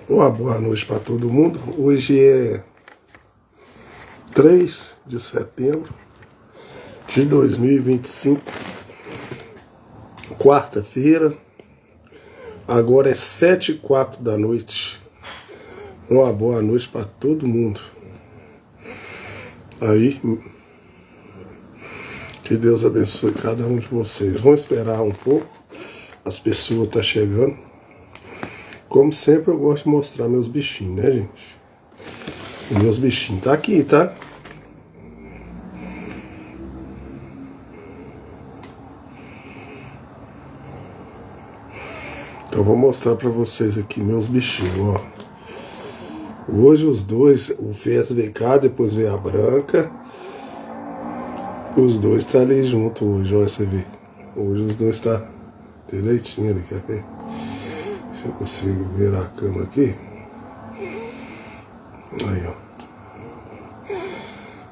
Uma boa noite para todo mundo. Hoje é 3 de setembro de 2025, quarta-feira. Agora é 7h04 da noite. Uma boa noite para todo mundo. Aí, que Deus abençoe cada um de vocês. Vamos esperar um pouco. As pessoas estão chegando. Como sempre, eu gosto de mostrar meus bichinhos, né, gente? Meus bichinhos tá aqui, tá? Então, vou mostrar pra vocês aqui meus bichinhos, ó. Hoje os dois, o Festa veio cá, depois veio a Branca. Os dois tá ali junto hoje, olha, você vê. Hoje os dois tá direitinho ali, quer ver? Se eu consigo virar a câmera aqui. Aí, ó.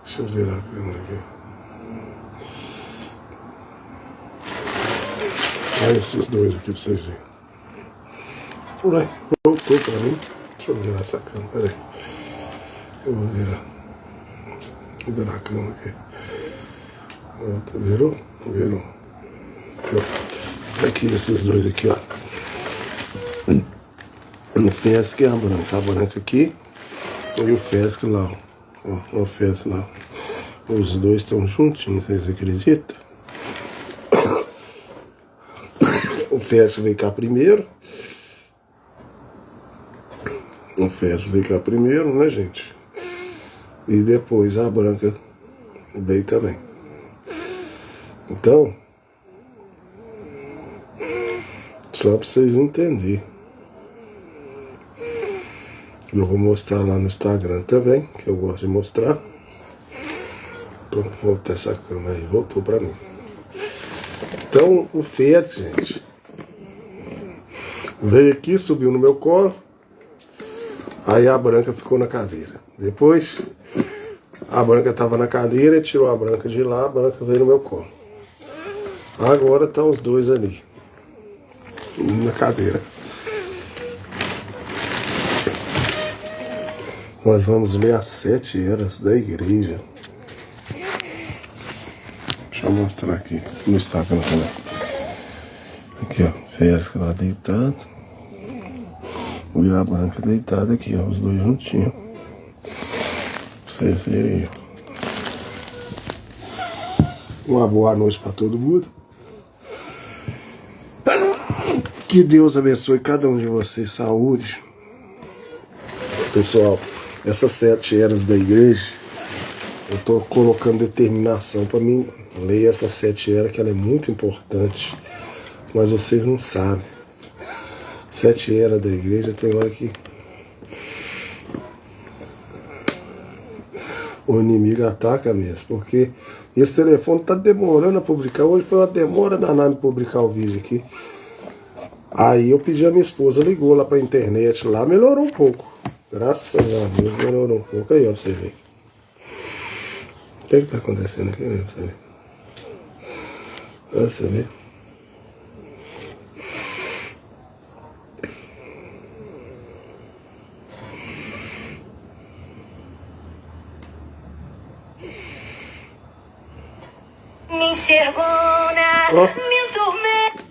Deixa eu virar a câmera aqui. Olha esses dois aqui pra vocês verem. Por aí, voltou pra mim. Deixa eu virar essa câmera, peraí. Eu vou virar. Vou virar a câmera aqui. Virou? Virou. Aqui, ó. Aqui esses dois aqui, ó. O Fesc e a Branca aqui. E o Fesc lá, ó. O Fesc lá. Os dois estão juntinhos, vocês acreditam? O Fesc veio cá primeiro. O Fesc veio cá primeiro, né, gente? E depois a Branca veio também. Então, só para vocês entenderem. Eu vou mostrar lá no Instagram também, que eu gosto de mostrar. Vou voltar essa câmera aí, voltou para mim. Então, o Fiat, gente, veio aqui, subiu no meu colo. Aí a Branca ficou na cadeira. Depois, a Branca estava na cadeira, tirou a Branca de lá, a Branca veio no meu colo. Agora estão os dois ali, na cadeira. Nós vamos ler as 7 eras da igreja. Deixa eu mostrar aqui no Instagram também. Aqui, ó, Festa lá deitado. E a Branca deitada aqui, ó, os dois juntinhos. Pra vocês verem aí. Uma boa noite para todo mundo. Que Deus abençoe cada um de vocês. Saúde. Pessoal, essas 7 eras da igreja, eu tô colocando determinação para mim ler essas 7 eras, que ela é muito importante. Mas vocês não sabem. 7 eras da igreja tem hora que o inimigo ataca mesmo, porque esse telefone tá demorando a publicar. Hoje foi uma demora danada de publicar o vídeo aqui. Aí eu pedi a minha esposa, ligou lá pra internet, lá melhorou um pouco. Graças a Deus melhorou um pouco. Aí, ó, pra você ver. O que tá acontecendo aqui? Aí, pra você ver. Olha, você vê. Me enxergou na me tormenta,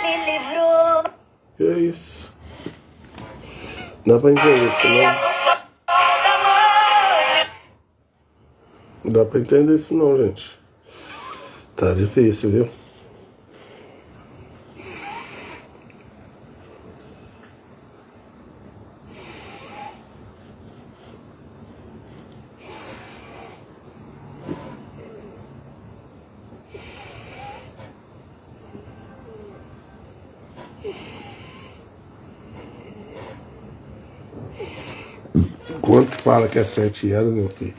me livrou. Que é isso? Dá pra entender isso, não? Não dá pra entender isso não, gente. Tá difícil, viu? Quanto fala que é 7 anos, meu filho?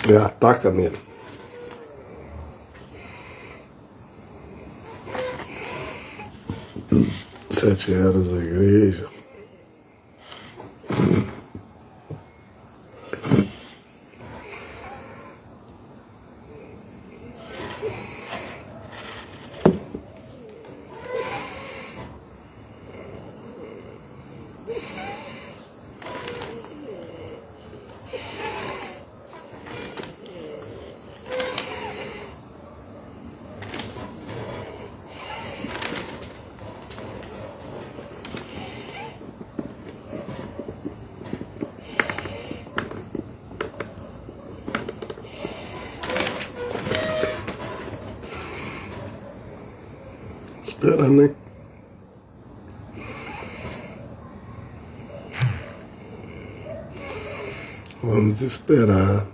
É ataca mesmo. Sete eras da igreja. esperando, né? Vamos esperar.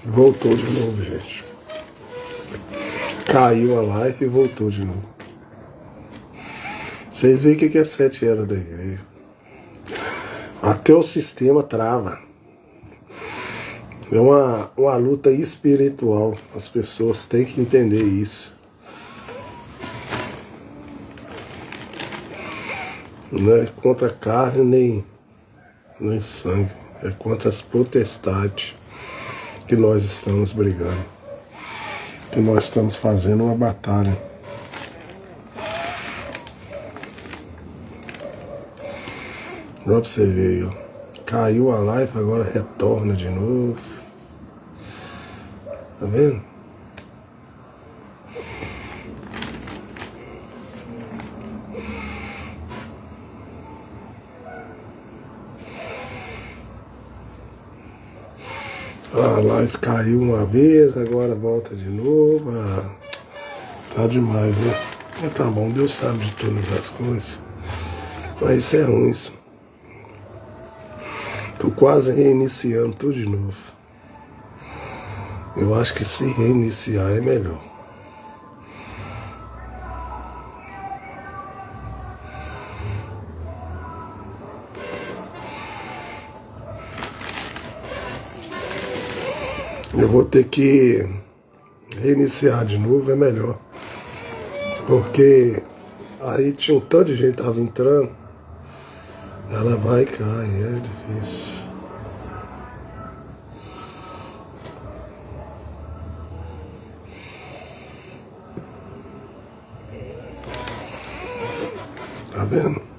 Voltou de novo, gente. Caiu a live e voltou de novo. Vocês veem o que é 7 eras da igreja. Até o sistema trava. É uma luta espiritual. As pessoas têm que entender isso. Não é contra a carne nem sangue. É contra as potestades que nós estamos brigando. Que nós estamos fazendo uma batalha. Olha pra você ver aí, ó. Caiu a live, agora retorna de novo. Tá vendo? A live caiu uma vez, agora volta de novo. Ah, tá demais, né? Mas tá bom, Deus sabe de todas as coisas. Mas isso é ruim, isso. Tô quase reiniciando tudo de novo. Eu acho que se reiniciar é melhor. Eu vou ter que reiniciar de novo, é melhor. Porque aí tinha um tanto de gente que tava entrando. Ela vai e cai, é difícil. Tá vendo?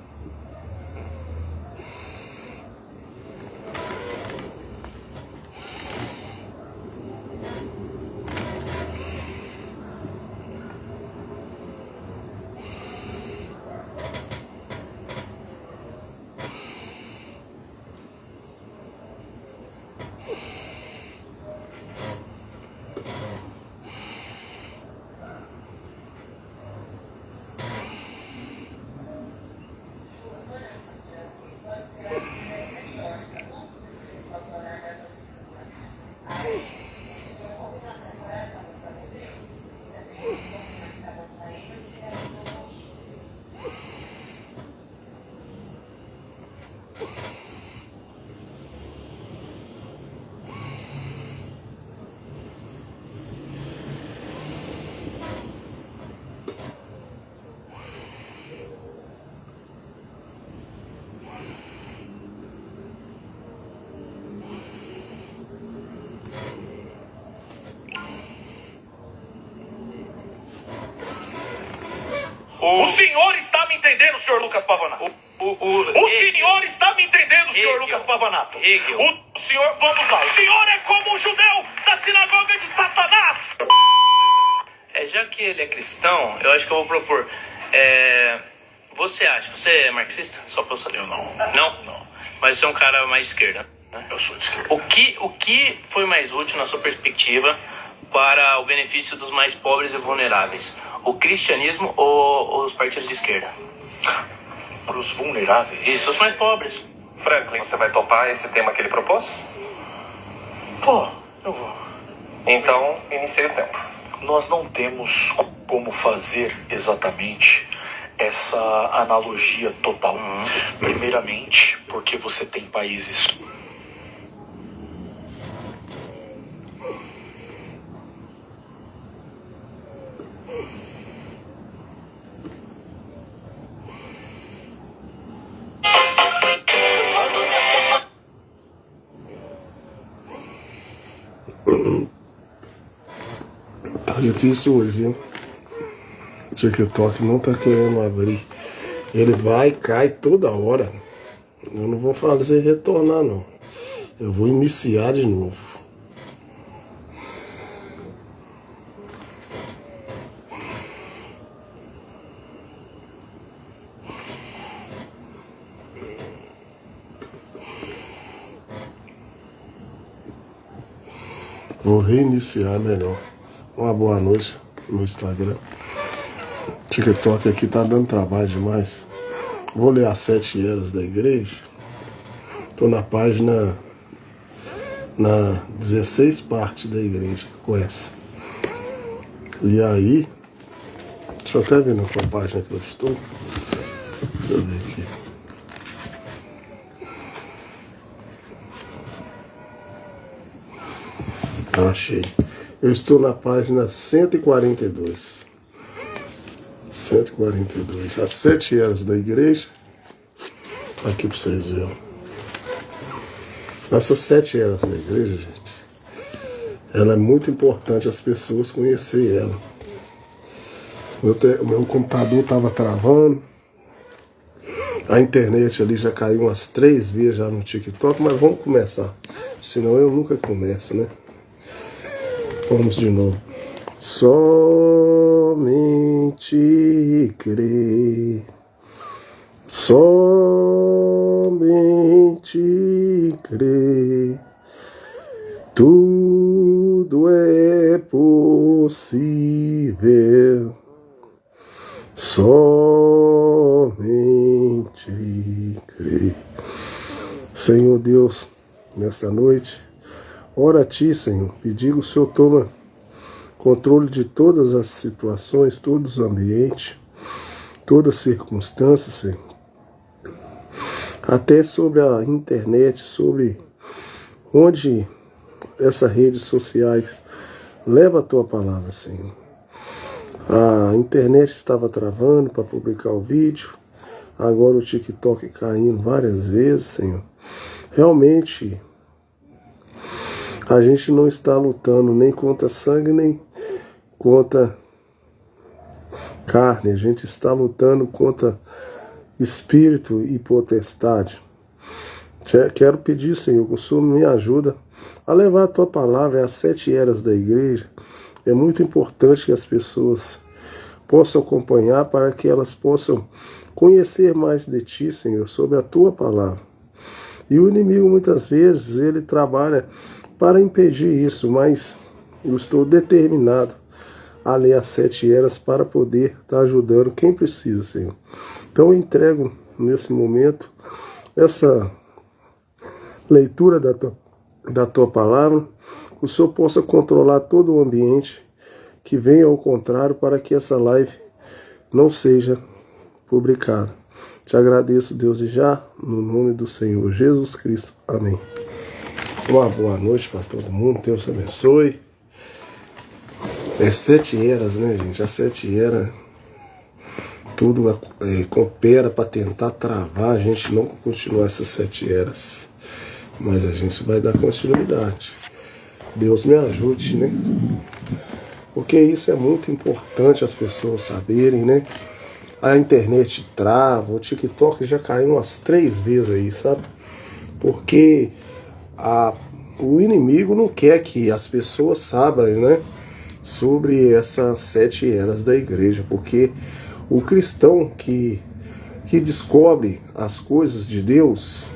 O senhor está me entendendo, senhor Lucas Pavanato? O senhor está me entendendo, senhor Lucas Pavanato? O senhor, vamos lá, o senhor é como um judeu da sinagoga de Satanás! Já que ele é cristão, eu acho que eu vou propor. Você é marxista? Só pra eu saber. Eu não. Não? Não. Mas você é um cara mais esquerda, né? Eu sou de esquerda. O que foi mais útil na sua perspectiva para o benefício dos mais pobres e vulneráveis? O cristianismo ou os partidos de esquerda? Para os vulneráveis? Isso, os mais pobres. Franklin, você vai topar esse tema que ele propôs? Pô, eu vou. Então, inicie o tempo. Nós não temos como fazer exatamente essa analogia total. Primeiramente, porque você tem países Tá difícil hoje, viu? O TikTok não tá querendo abrir. Ele vai e cai toda hora. Eu não vou fazer retornar, não. Eu vou iniciar de novo. Vou reiniciar melhor. Uma boa noite no Instagram. TikTok aqui tá dando trabalho demais. Vou ler as 7 eras da igreja. Tô na página 16 partes da igreja com essa. E aí, deixa eu até ver na qual página que eu estou. Deixa eu ver aqui. Achei. Eu estou na página 142. 142. As 7 eras da igreja. Aqui para vocês verem. Essas 7 eras da igreja, gente, ela é muito importante as pessoas conhecerem ela. O meu computador estava travando. A internet ali já caiu umas 3 vezes já no TikTok, mas vamos começar. Senão eu nunca começo, né? Vamos de novo. Somente crer. Somente crer. Tudo é possível. Somente crer. Senhor Deus, nesta noite, ora a Ti, Senhor, e digo, o Senhor toma controle de todas as situações, todos os ambientes, todas as circunstâncias, Senhor. Até sobre a internet, sobre onde essas redes sociais leva a Tua palavra, Senhor. A internet estava travando para publicar o vídeo, agora o TikTok caindo várias vezes, Senhor. Realmente, a gente não está lutando nem contra sangue, nem contra carne. A gente está lutando contra espírito e potestade. Quero pedir, Senhor, que o Senhor me ajuda a levar a Tua palavra às 7 eras da igreja. É muito importante que as pessoas possam acompanhar para que elas possam conhecer mais de Ti, Senhor, sobre a Tua palavra. E o inimigo, muitas vezes, ele trabalha para impedir isso, mas eu estou determinado a ler as 7 eras para poder estar ajudando quem precisa, Senhor. Então eu entrego nesse momento essa leitura da Tua palavra, que o Senhor possa controlar todo o ambiente, que venha ao contrário, para que essa live não seja publicada. Te agradeço, Deus, e já no nome do Senhor Jesus Cristo. Amém. Uma boa noite para todo mundo, Deus abençoe. É 7 eras, né, gente? As 7 eras, tudo coopera para tentar travar a gente não continuar essas 7 eras. Mas a gente vai dar continuidade. Deus me ajude, né? Porque isso é muito importante as pessoas saberem, né? A internet trava, o TikTok já caiu umas 3 vezes aí, sabe? Porque o inimigo não quer que as pessoas saibam, né, sobre essas 7 eras da igreja, porque o cristão que descobre as coisas de Deus,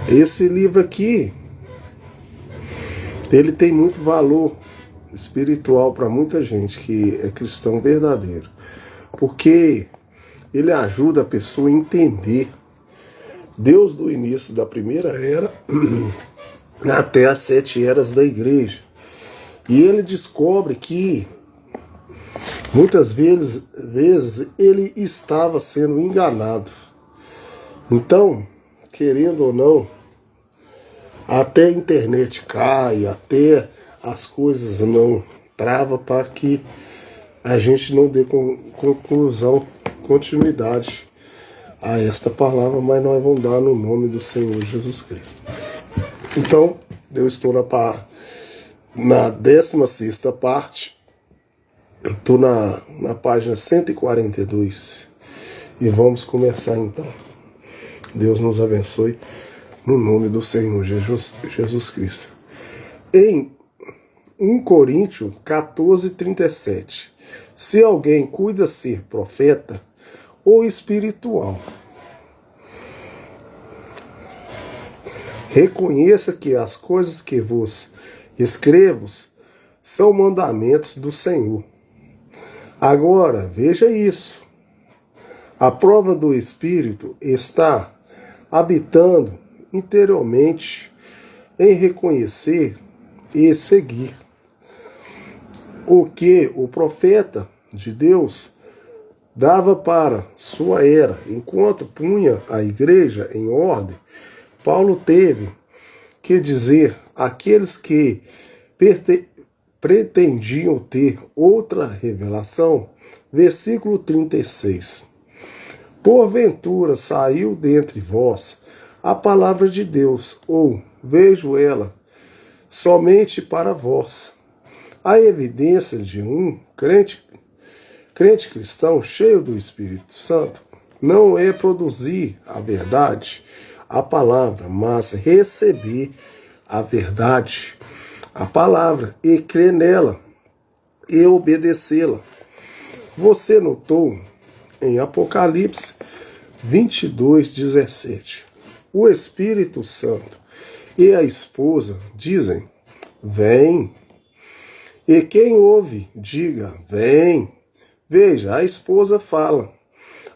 esse livro aqui, ele tem muito valor espiritual para muita gente que é cristão verdadeiro, porque ele ajuda a pessoa a entender Deus do início da primeira era até as 7 eras da igreja. E ele descobre que muitas vezes ele estava sendo enganado. Então, querendo ou não, até a internet cai, até as coisas não travam para que a gente não dê continuidade a esta palavra, mas nós vamos dar no nome do Senhor Jesus Cristo. Então, eu estou na 16ª parte, estou na página 142 e vamos começar então. Deus nos abençoe no nome do Senhor Jesus Cristo. Em 1 Coríntios 14:37, se alguém cuida ser profeta ou espiritual, reconheça que as coisas que vos escrevo-os são mandamentos do Senhor. Agora, veja isso. A prova do Espírito está habitando interiormente em reconhecer e seguir o que o profeta de Deus dava para sua era. Enquanto punha a igreja em ordem, Paulo teve que dizer àqueles que pretendiam ter outra revelação, versículo 36. Porventura saiu dentre vós a palavra de Deus, ou vejo ela somente para vós. A evidência de um crente cristão cheio do Espírito Santo não é produzir a verdade, a palavra, mas receber a verdade, a palavra, e crer nela e obedecê-la. Você notou em Apocalipse 22:17, o Espírito Santo e a esposa dizem: vem. E quem ouve, diga: vem. Veja, a esposa fala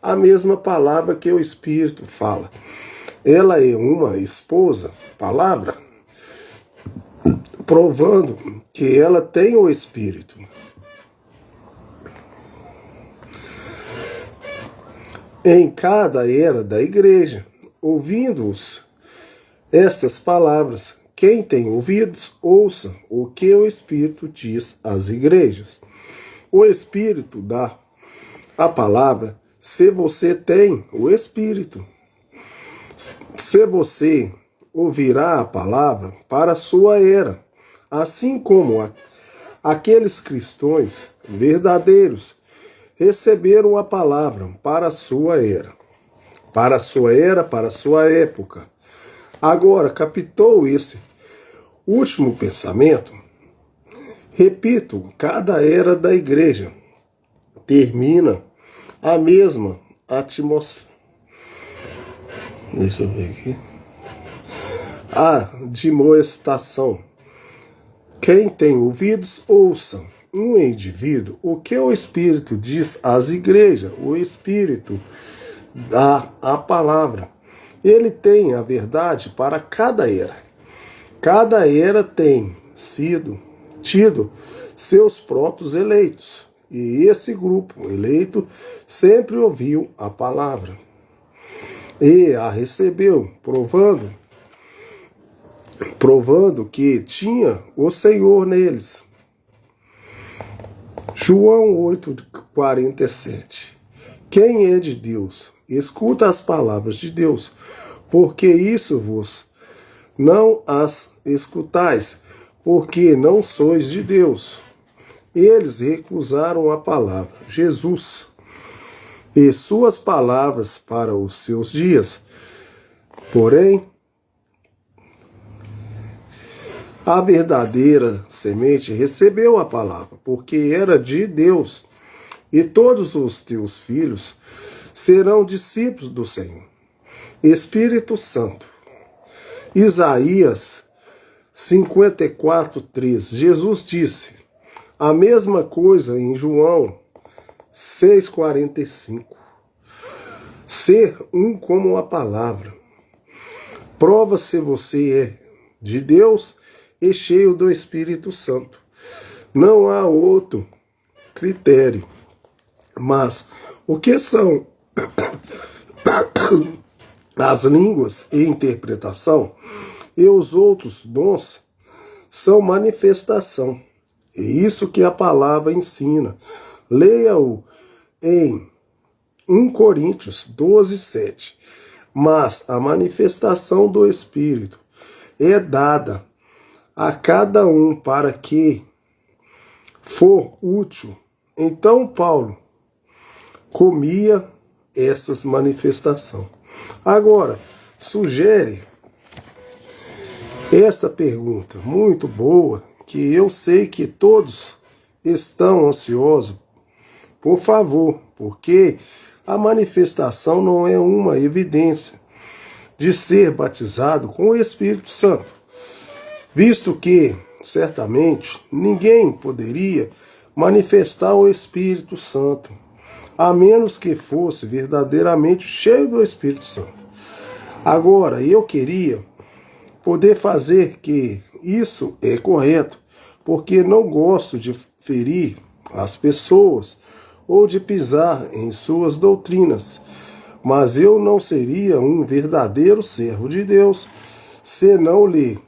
a mesma palavra que o Espírito fala. Ela é uma esposa, palavra, provando que ela tem o Espírito. Em cada era da igreja, ouvindo-os estas palavras, quem tem ouvidos, ouça o que o Espírito diz às igrejas. O Espírito dá a palavra se você tem o Espírito. Se você ouvirá a palavra para a sua era, assim como aqueles cristãos verdadeiros receberam a palavra para a sua era. Para a sua era, para a sua época. Agora, captou esse último pensamento? Repito, cada era da igreja termina a mesma atmosfera. Deixa eu ver aqui. A admoestação. Quem tem ouvidos, ouça. Um indivíduo, o que o Espírito diz às igrejas, o Espírito dá a palavra. Ele tem a verdade para cada era. Cada era tem tido seus próprios eleitos. E esse grupo eleito sempre ouviu a palavra e a recebeu, provando que tinha o Senhor neles. João 8:47. Quem é de Deus, escuta as palavras de Deus, porque isso vos não as escutais, porque não sois de Deus. Eles recusaram a palavra, Jesus, e suas palavras para os seus dias. Porém, a verdadeira semente recebeu a palavra, porque era de Deus, e todos os teus filhos serão discípulos do Senhor. Espírito Santo. Isaías 54:3. Jesus disse a mesma coisa em João 6:45. Ser um como a palavra. Prova se você é de Deus e cheio do Espírito Santo. Não há outro critério. Mas o que são as línguas e interpretação e os outros dons são manifestação. É isso que a palavra ensina. Leia-o em 1 Coríntios 12:7. Mas a manifestação do Espírito é dada a cada um para que for útil. Então Paulo comia essas manifestações. Agora, sugere esta pergunta muito boa, que eu sei que todos estão ansiosos. Por favor, porque a manifestação não é uma evidência de ser batizado com o Espírito Santo, visto que certamente, ninguém poderia manifestar o Espírito Santo, a menos que fosse verdadeiramente cheio do Espírito Santo. Agora, eu queria poder fazer que isso é correto, porque não gosto de ferir as pessoas ou de pisar em suas doutrinas, mas eu não seria um verdadeiro servo de Deus se não lhe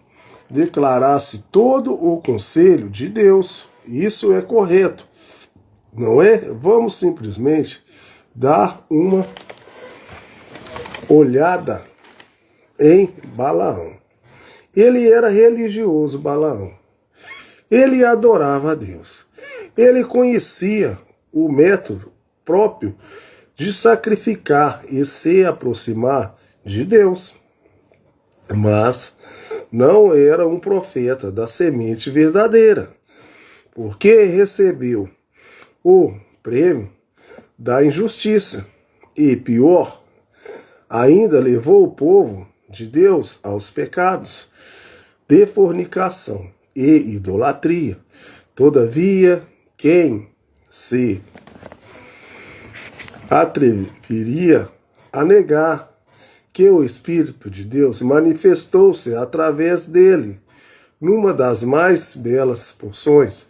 declarasse todo o conselho de Deus. Isso é correto, não é? Vamos simplesmente dar uma olhada em Balaão. Ele era religioso, Balaão. Ele adorava a Deus. Ele conhecia o método próprio de sacrificar e se aproximar de Deus. Mas não era um profeta da semente verdadeira, porque recebeu o prêmio da injustiça e, pior, ainda levou o povo de Deus aos pecados de fornicação e idolatria. Todavia, quem se atreveria a negar que o Espírito de Deus manifestou-se através dele numa das mais belas porções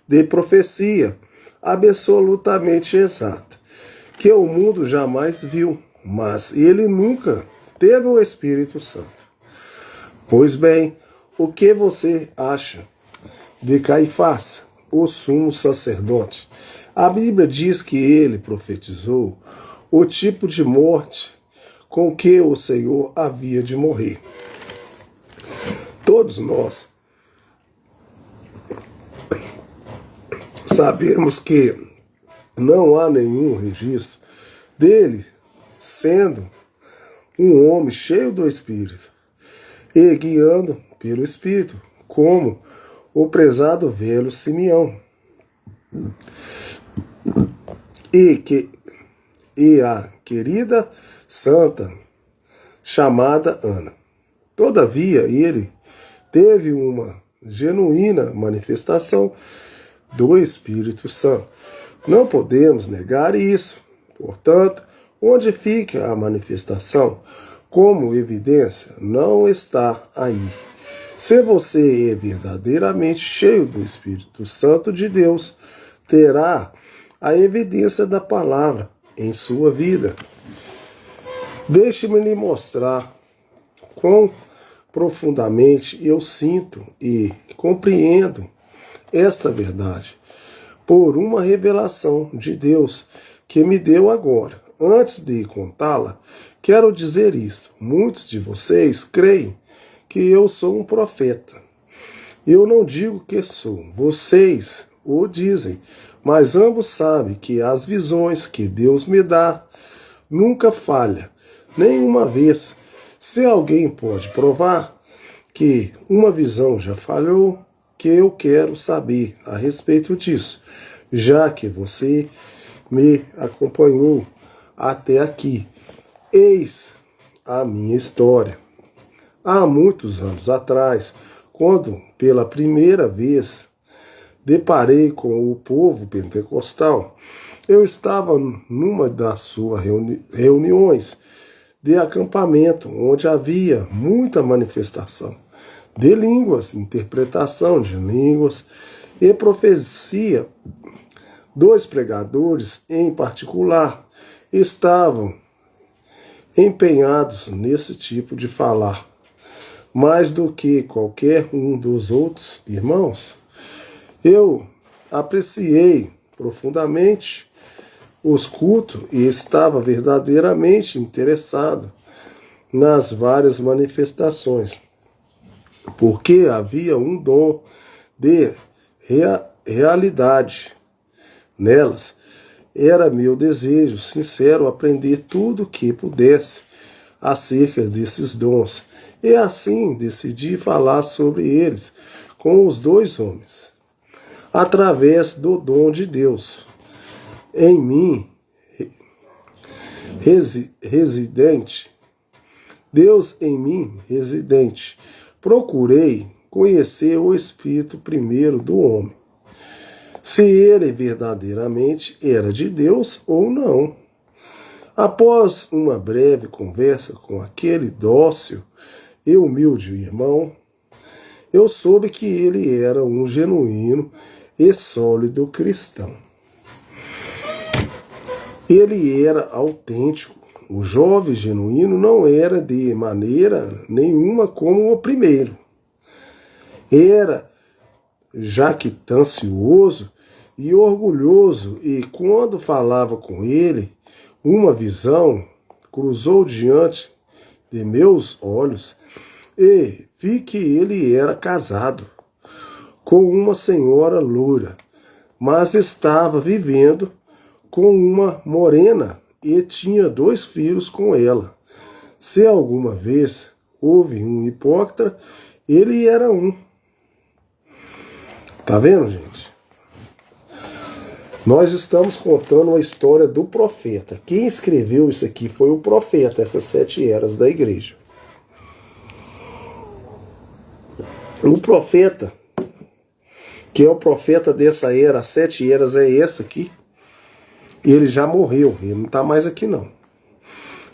de profecia absolutamente exata, que o mundo jamais viu, mas ele nunca teve o Espírito Santo. Pois bem, o que você acha de Caifás, o sumo sacerdote? A Bíblia diz que ele profetizou o tipo de morte com que o Senhor havia de morrer. Todos nós sabemos que não há nenhum registro dele sendo um homem cheio do Espírito e guiando pelo Espírito, como o prezado velho Simeão e a querida santa chamada Ana. Todavia, ele teve uma genuína manifestação do Espírito Santo. Não podemos negar isso. Portanto, onde fica a manifestação como evidência, não está aí. Se você é verdadeiramente cheio do Espírito Santo de Deus, terá a evidência da palavra em sua vida. Deixe-me lhe mostrar quão profundamente eu sinto e compreendo esta verdade por uma revelação de Deus que me deu agora. Antes de contá-la, quero dizer isto. Muitos de vocês creem que eu sou um profeta. Eu não digo que sou, vocês o dizem, mas ambos sabem que as visões que Deus me dá nunca falham, nenhuma vez. Se alguém pode provar que uma visão já falhou, que eu quero saber a respeito disso, já que você me acompanhou até aqui. Eis a minha história. Há muitos anos atrás, quando pela primeira vez deparei com o povo pentecostal, eu estava numa das suas reuniões de acampamento, onde havia muita manifestação de línguas, interpretação de línguas e profecia. Dois pregadores, em particular, estavam empenhados nesse tipo de falar, mais do que qualquer um dos outros irmãos. Eu apreciei profundamente os cultos e estava verdadeiramente interessado nas várias manifestações, porque havia um dom de realidade nelas. Era meu desejo sincero aprender tudo o que pudesse acerca desses dons, e assim decidi falar sobre eles com os dois homens, através do dom de Deus em mim residente. Deus em mim residente. Procurei conhecer o espírito primeiro do homem, se ele verdadeiramente era de Deus ou não. Após uma breve conversa com aquele dócil e humilde irmão, eu soube que ele era um genuíno e sólido cristão. Ele era autêntico. O jovem genuíno não era de maneira nenhuma como o primeiro. Era jactancioso e orgulhoso, e quando falava com ele, uma visão cruzou diante de meus olhos e vi que ele era casado com uma senhora loura, mas estava vivendo com uma morena e tinha 2 filhos com ela. Se alguma vez houve um hipócrita, ele era um. Tá vendo, gente? Nós estamos contando a história do profeta. Quem escreveu isso aqui foi o profeta, essas 7 eras da igreja. O profeta, que é o profeta dessa era, as 7 eras é essa aqui, ele já morreu, ele não está mais aqui não.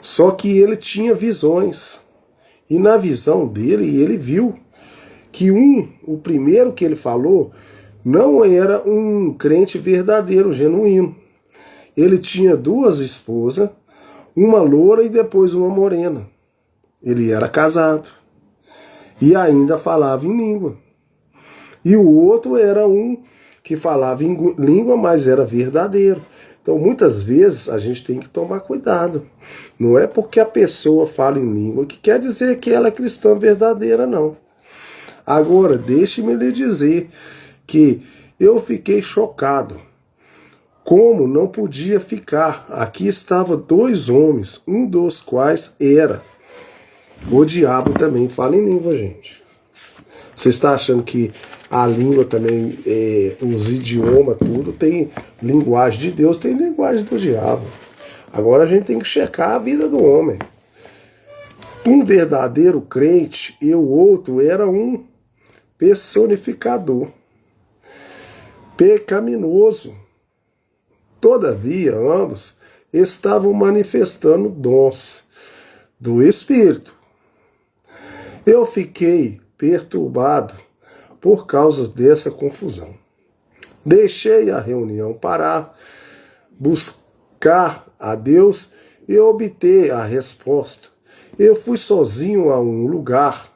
Só que ele tinha visões, e na visão dele, ele viu que o primeiro que ele falou, não era um crente verdadeiro, genuíno. Ele tinha 2 esposas, uma loura e depois uma morena. Ele era casado. E ainda falava em língua. E o outro era um que falava em língua, mas era verdadeiro. Então, muitas vezes, a gente tem que tomar cuidado. Não é porque a pessoa fala em língua que quer dizer que ela é cristã verdadeira, não. Agora, deixe-me lhe dizer que eu fiquei chocado. Como não podia ficar? Aqui estavam 2 homens, um dos quais era o diabo. Também fala em língua, gente. Você está achando que a língua também, os idiomas, tudo, tem linguagem de Deus, tem linguagem do diabo. Agora a gente tem que checar a vida do homem. Um verdadeiro crente e o outro era um personificador, pecaminoso. Todavia, ambos estavam manifestando dons do Espírito. Eu fiquei perturbado por causa dessa confusão. Deixei a reunião para buscar a Deus e obter a resposta. Eu fui sozinho a um lugar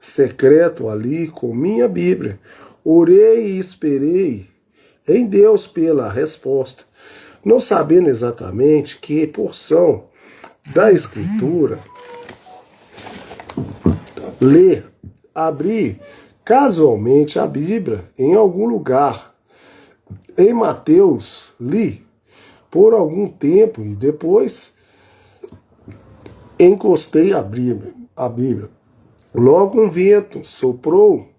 secreto ali com minha Bíblia. Orei e esperei em Deus pela resposta, não sabendo exatamente que porção da Escritura ler. Abri casualmente a Bíblia em algum lugar. Em Mateus, li por algum tempo e depois encostei a Bíblia. Logo um vento soprou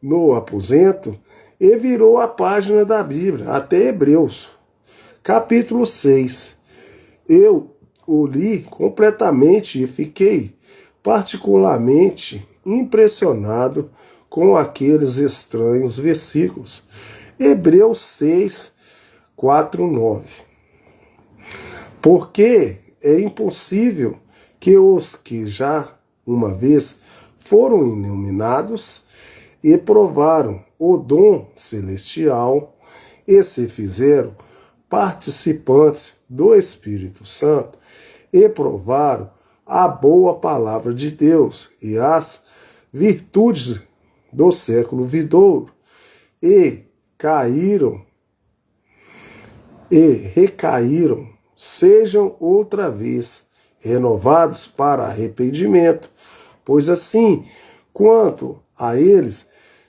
no aposento e virou a página da Bíblia, até Hebreus, capítulo 6. Eu o li completamente e fiquei particularmente impressionado com aqueles estranhos versículos. Hebreus 6, 4, 9. Porque é impossível que os que já uma vez foram iluminados e provaram o dom celestial e se fizeram participantes do Espírito Santo e provaram a boa palavra de Deus e as virtudes do século vindouro e recaíram, sejam outra vez renovados para arrependimento, pois assim, quanto a eles,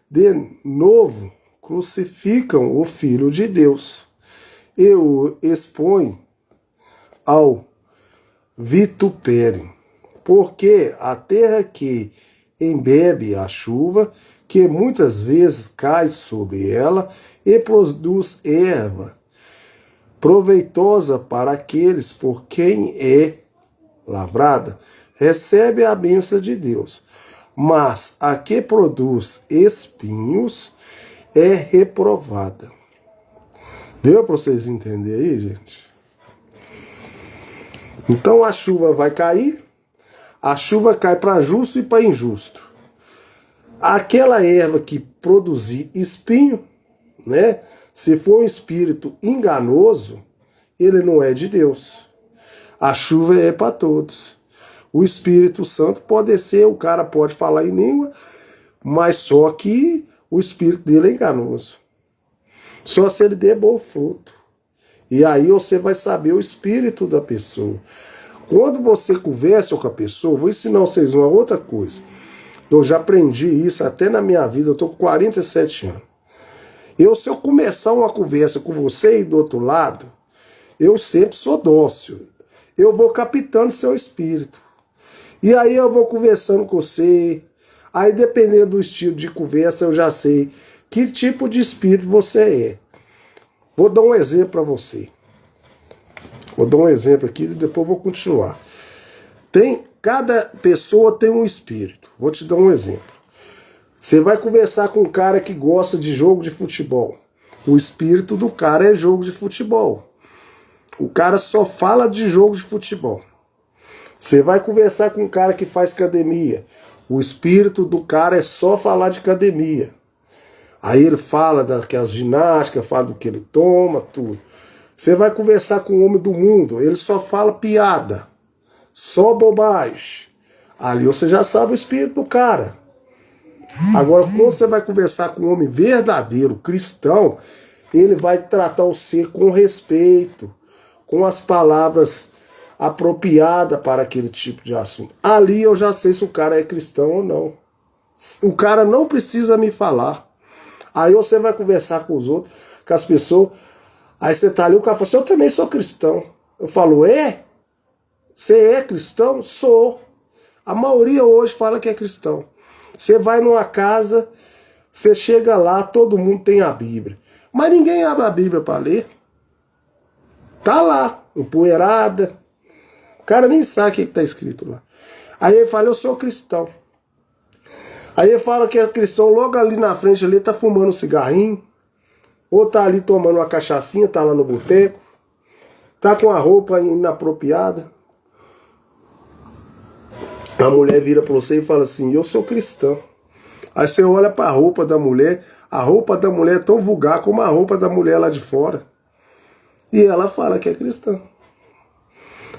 de novo crucificam o Filho de Deus e o expõem ao vitupério, porque a terra que embebe a chuva, que muitas vezes cai sobre ela e produz erva proveitosa para aqueles por quem é lavrada, recebe a bênção de Deus. mas a que produz espinhos é reprovada. Deu para vocês entenderem aí, gente? Então a chuva vai cair, a chuva cai para justo e para injusto. Aquela erva que produzir espinho, né? Se for um espírito enganoso, ele não é de Deus. A chuva é para todos. O Espírito Santo pode descer, o cara pode falar em língua, mas só que o espírito dele é enganoso. Só se ele der bom fruto. E aí você vai saber o espírito da pessoa. Quando você conversa com a pessoa, vou ensinar vocês uma outra coisa. Eu já aprendi isso até na minha vida, eu estou com 47 anos. Se eu começar uma conversa com você e do outro lado, eu sempre sou dócil. Eu vou captando seu espírito. E aí eu vou conversando com você. Aí dependendo do estilo de conversa, eu já sei que tipo de espírito você é. Vou dar um exemplo para você. Vou dar um exemplo aqui e depois vou continuar. Cada pessoa tem um espírito. Vou te dar um exemplo. Você vai conversar com um cara que gosta de jogo de futebol. O espírito do cara é jogo de futebol. O cara só fala de jogo de futebol. Você vai conversar com um cara que faz academia. O espírito do cara é só falar de academia. Aí ele fala daquelas ginásticas, fala do que ele toma, tudo. Você vai conversar com o homem do mundo, ele só fala piada, só bobagem. Ali você já sabe o espírito do cara. Agora, quando você vai conversar com um homem verdadeiro, cristão, ele vai tratar você com respeito, com as palavras apropriadas para aquele tipo de assunto. Ali eu já sei se o cara é cristão ou não. O cara não precisa me falar. Aí você vai conversar com os outros, com as pessoas. Aí você tá ali, o cara fala assim, eu também sou cristão. Eu falo, é? Você é cristão? Sou. A maioria hoje fala que é cristão. Você vai numa casa, você chega lá, todo mundo tem a Bíblia. Mas ninguém abre a Bíblia para ler. Tá lá, empoeirada. O cara nem sabe o que está escrito lá. Aí ele fala, eu sou cristão. Aí ele fala que é cristão, logo ali na frente ali tá fumando um cigarrinho, ou tá ali tomando uma cachaçinha, tá lá no boteco, tá com a roupa inapropriada. A mulher vira pra você e fala assim, eu sou cristão. Aí você olha pra roupa da mulher, a roupa da mulher é tão vulgar como a roupa da mulher lá de fora. E ela fala que é cristã.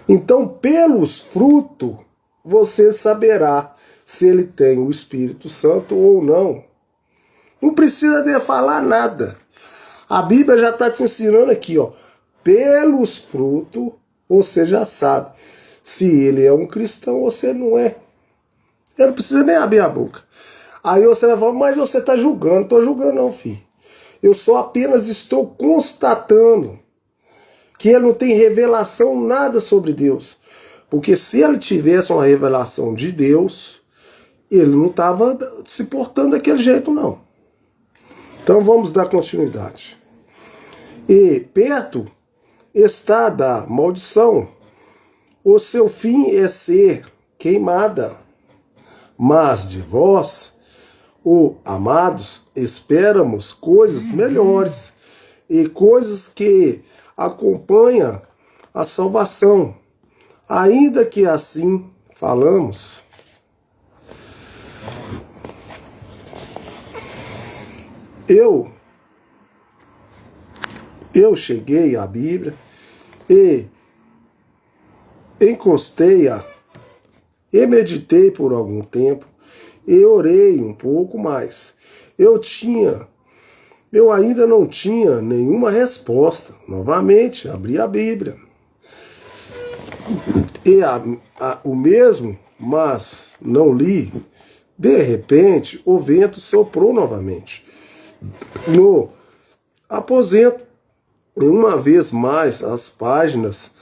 Então, pelos frutos, você saberá se ele tem o Espírito Santo ou não. Não precisa de falar nada. A Bíblia já está te ensinando aqui, ó. Pelos frutos, você já sabe se ele é um cristão ou se não é. Ele não precisa nem abrir a boca. Aí você vai falar, mas você está julgando. Não estou julgando não, filho. Eu só apenas estou constatando que ele não tem revelação nada sobre Deus. Porque se ele tivesse uma revelação de Deus, ele não estava se portando daquele jeito, não. Então vamos dar continuidade. E perto está da maldição. O seu fim é ser queimada. Mas de vós, amados, esperamos coisas melhores e coisas que acompanham a salvação. Ainda que assim falamos, eu cheguei à Bíblia e encostei-a e meditei por algum tempo e orei um pouco mais. Eu ainda não tinha nenhuma resposta. Novamente, abri a Bíblia. E o mesmo, mas não li. De repente, o vento soprou novamente no aposento. E uma vez mais, as páginas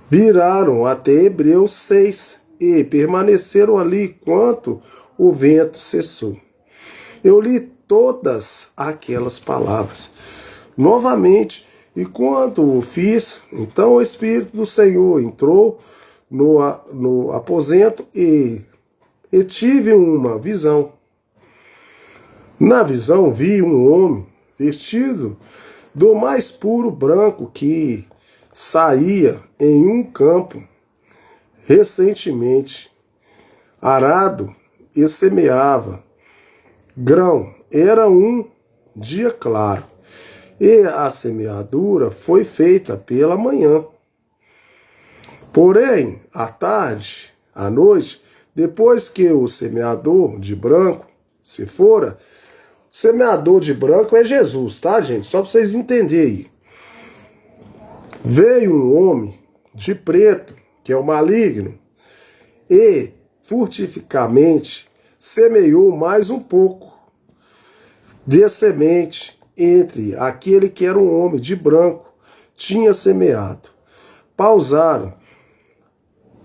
viraram até Hebreus 6 e permaneceram ali enquanto o vento cessou. Eu li todas aquelas palavras novamente, e quando o fiz, então o Espírito do Senhor entrou no aposento e e tive uma visão. Na visão vi um homem vestido do mais puro branco que saía em um campo recentemente arado e semeava grão. Era um dia claro e a semeadura foi feita pela manhã. Porém, à tarde, à noite, depois que o semeador de branco se fora, o semeador de branco é Jesus, tá, gente? Só para vocês entenderem aí. Veio um homem de preto, que é o maligno, e furtivamente semeou mais um pouco de semente entre aquele que era um homem de branco tinha semeado.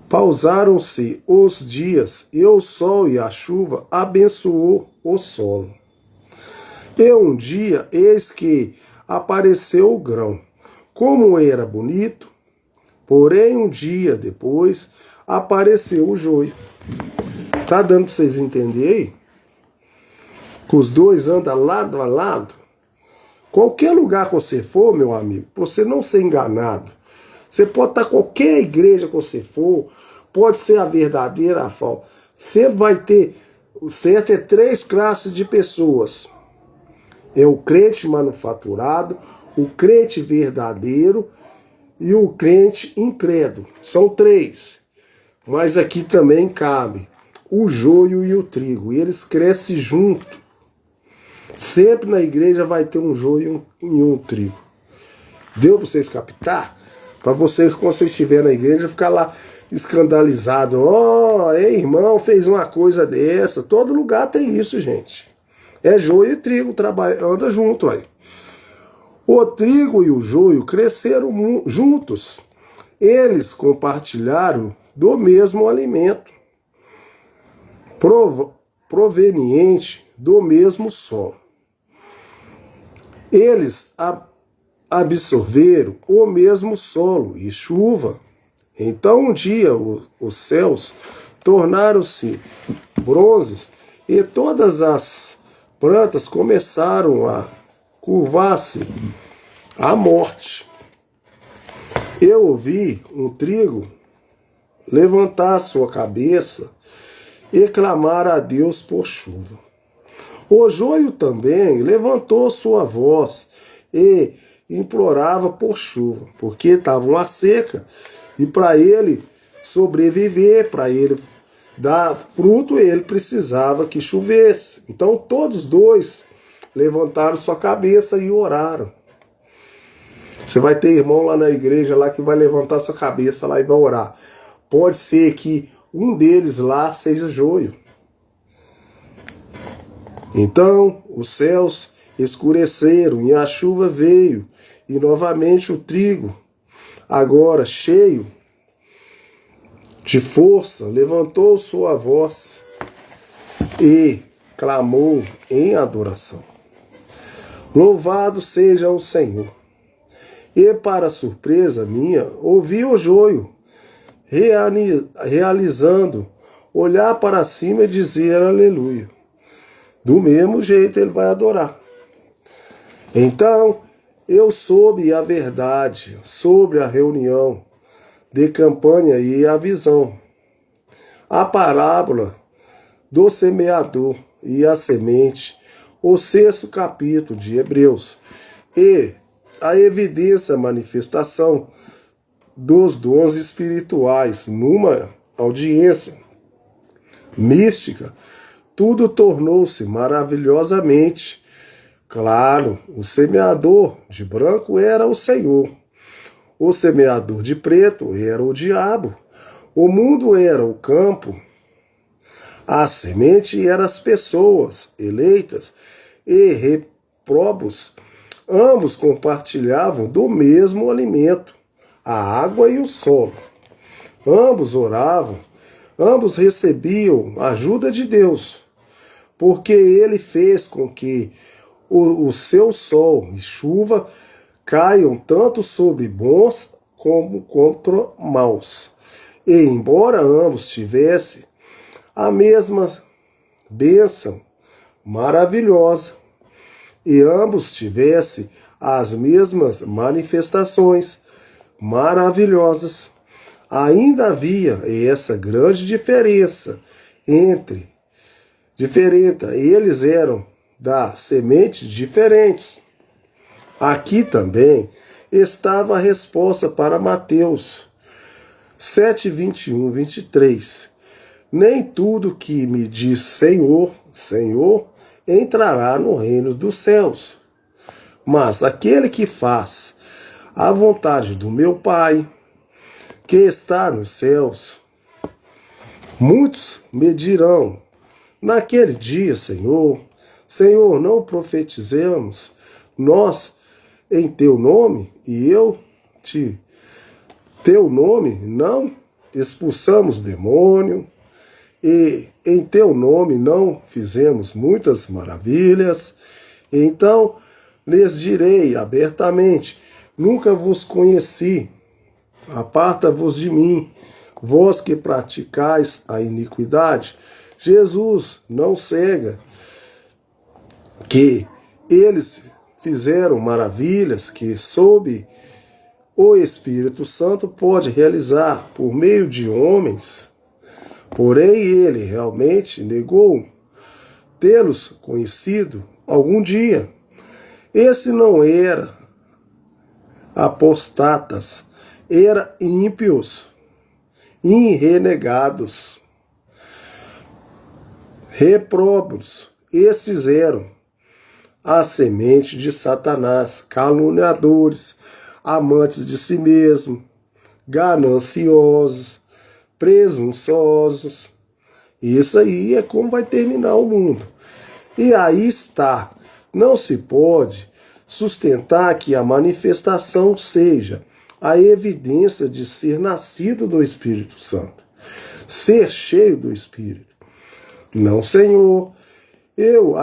Pausaram-se os dias, e o sol e a chuva abençoou o solo. E um dia, eis que apareceu o grão, como era bonito, porém um dia depois apareceu o joio. Tá dando para vocês entenderem? Que os dois andam lado a lado. Qualquer lugar que você for, meu amigo, para você não ser enganado, você pode estar em qualquer igreja que você for, pode ser a verdadeira, a falsa. Você vai ter, o certo é 3 classes de pessoas. É o crente manufaturado, o crente verdadeiro e o crente incrédulo. São 3. Mas aqui também cabe o joio e o trigo. E eles crescem junto. Sempre na igreja vai ter um joio e um trigo. Deu para vocês captar? Para vocês, quando vocês estiverem na igreja, ficar lá escandalizado. Irmão, fez uma coisa dessa. Todo lugar tem isso, gente. É joio e trigo, anda junto aí. O trigo e o joio cresceram juntos. Eles compartilharam do mesmo alimento, proveniente do mesmo solo. Eles absorveram o mesmo solo e chuva. Então um dia os céus tornaram-se bronzes e todas as plantas começaram a curvar-se à morte. Eu ouvi um trigo levantar sua cabeça e clamar a Deus por chuva. O joio também levantou sua voz e implorava por chuva, porque estava uma seca, e para ele sobreviver, para ele dar fruto, ele precisava que chovesse. Então todos dois levantaram sua cabeça e oraram. Você vai ter irmão lá na igreja lá que vai levantar sua cabeça lá e vai orar. Pode ser que um deles lá seja joio. Então os céus escureceram e a chuva veio, e novamente o trigo, agora cheio de força, levantou sua voz e clamou em adoração. Louvado seja o Senhor. E para surpresa minha, ouvi o joio realizando, olhar para cima e dizer aleluia. Do mesmo jeito ele vai adorar. Então eu soube a verdade sobre a reunião de campanha e a visão, a parábola do semeador e a semente, o 6º capítulo de Hebreus, e a evidência, a manifestação dos dons espirituais numa audiência mística. Tudo tornou-se maravilhosamente claro. O semeador de branco era o Senhor. O semeador de preto era o diabo. O mundo era o campo. A semente era as pessoas eleitas e reprobos. Ambos compartilhavam do mesmo alimento, a água e o solo. Ambos oravam, ambos recebiam a ajuda de Deus, porque ele fez com que o seu sol e chuva caiam tanto sobre bons como contra maus. E embora ambos tivessem a mesma bênção maravilhosa e ambos tivessem as mesmas manifestações maravilhosas, ainda havia essa grande diferença entre eles eram da sementes diferentes. Aqui também estava a resposta para Mateus 7, 21, 23. Nem tudo que me diz Senhor, Senhor, entrará no reino dos céus, mas aquele que faz a vontade do meu Pai, que está nos céus. Muitos me dirão, naquele dia, Senhor, Senhor, não profetizemos nós em teu nome, e teu nome não expulsamos demônio, e em teu nome não fizemos muitas maravilhas. Então lhes direi abertamente, nunca vos conheci, aparta-vos de mim, vós que praticais a iniquidade. Jesus não cega que eles fizeram maravilhas que sob o Espírito Santo pode realizar por meio de homens, porém ele realmente negou tê-los conhecido algum dia. Esse não era apostatas, era ímpios e renegados, repróbios. Esses eram a semente de Satanás, caluniadores, amantes de si mesmo, gananciosos, presunçosos. Isso aí é como vai terminar o mundo. E aí está, não se pode sustentar que a manifestação seja a evidência de ser nascido do Espírito Santo, ser cheio do Espírito. Não, Senhor, eu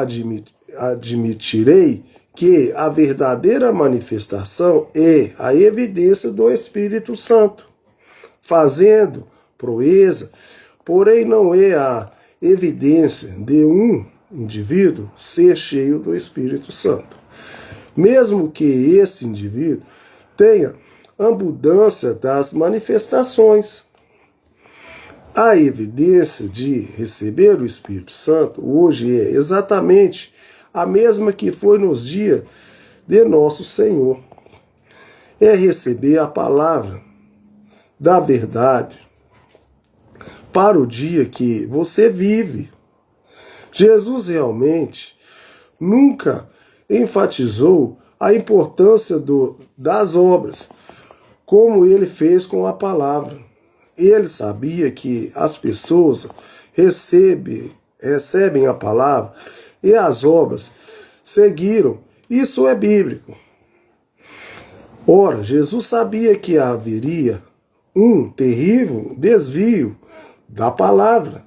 admitirei que a verdadeira manifestação é a evidência do Espírito Santo, fazendo proeza, porém não é a evidência de um indivíduo ser cheio do Espírito Santo. Mesmo que esse indivíduo tenha abundância das manifestações, a evidência de receber o Espírito Santo hoje é exatamente a mesma que foi nos dias de nosso Senhor. É receber a palavra da verdade para o dia que você vive. Jesus realmente nunca enfatizou a importância das obras, como ele fez com a palavra. Ele sabia que as pessoas recebem a palavra e as obras seguiram. Isso é bíblico. Ora, Jesus sabia que haveria um terrível desvio da palavra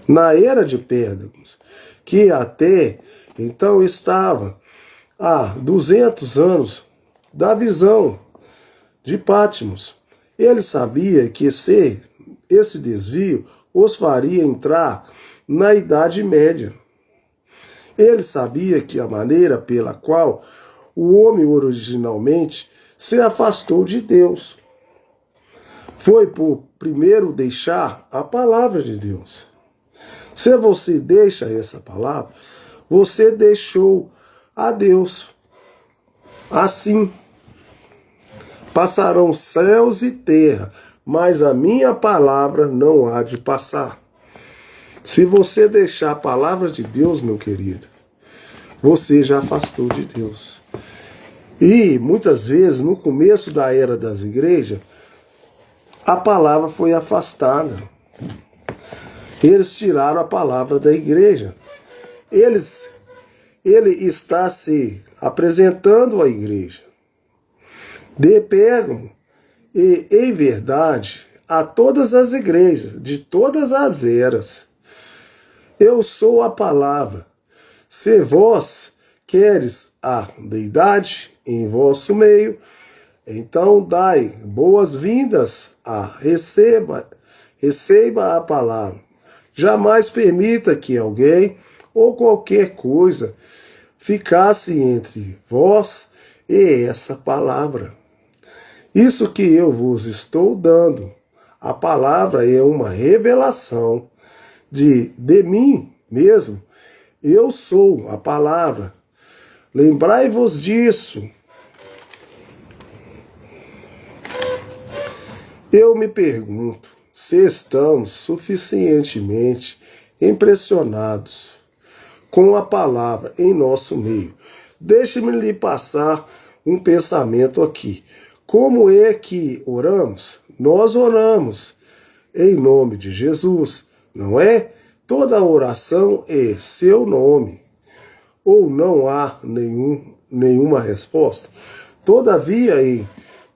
na era de Pérgamos, que até então estava há 200 anos da visão de Patmos. Ele sabia que esse desvio os faria entrar na Idade Média. Ele sabia que a maneira pela qual o homem originalmente se afastou de Deus foi por primeiro deixar a palavra de Deus. Se você deixa essa palavra, você deixou a Deus. Assim, passarão céus e terra, mas a minha palavra não há de passar. Se você deixar a palavra de Deus, meu querido, você já afastou de Deus. E muitas vezes, no começo da era das igrejas, a palavra foi afastada. Eles tiraram a palavra da igreja. Ele está se apresentando à igreja de Pérgamo e, em verdade, a todas as igrejas, de todas as eras. Eu sou a palavra. Se vós queres a deidade em vosso meio, então dai boas-vindas receba a palavra. Jamais permita que alguém ou qualquer coisa ficasse entre vós e essa palavra. Isso que eu vos estou dando, a palavra é uma revelação de mim mesmo. Eu sou a palavra. Lembrai-vos disso. Eu me pergunto se estamos suficientemente impressionados com a palavra em nosso meio. Deixe-me lhe passar um pensamento aqui. Como é que oramos? Nós oramos em nome de Jesus, não é? Toda oração é seu nome, ou não há nenhuma resposta. Todavia, em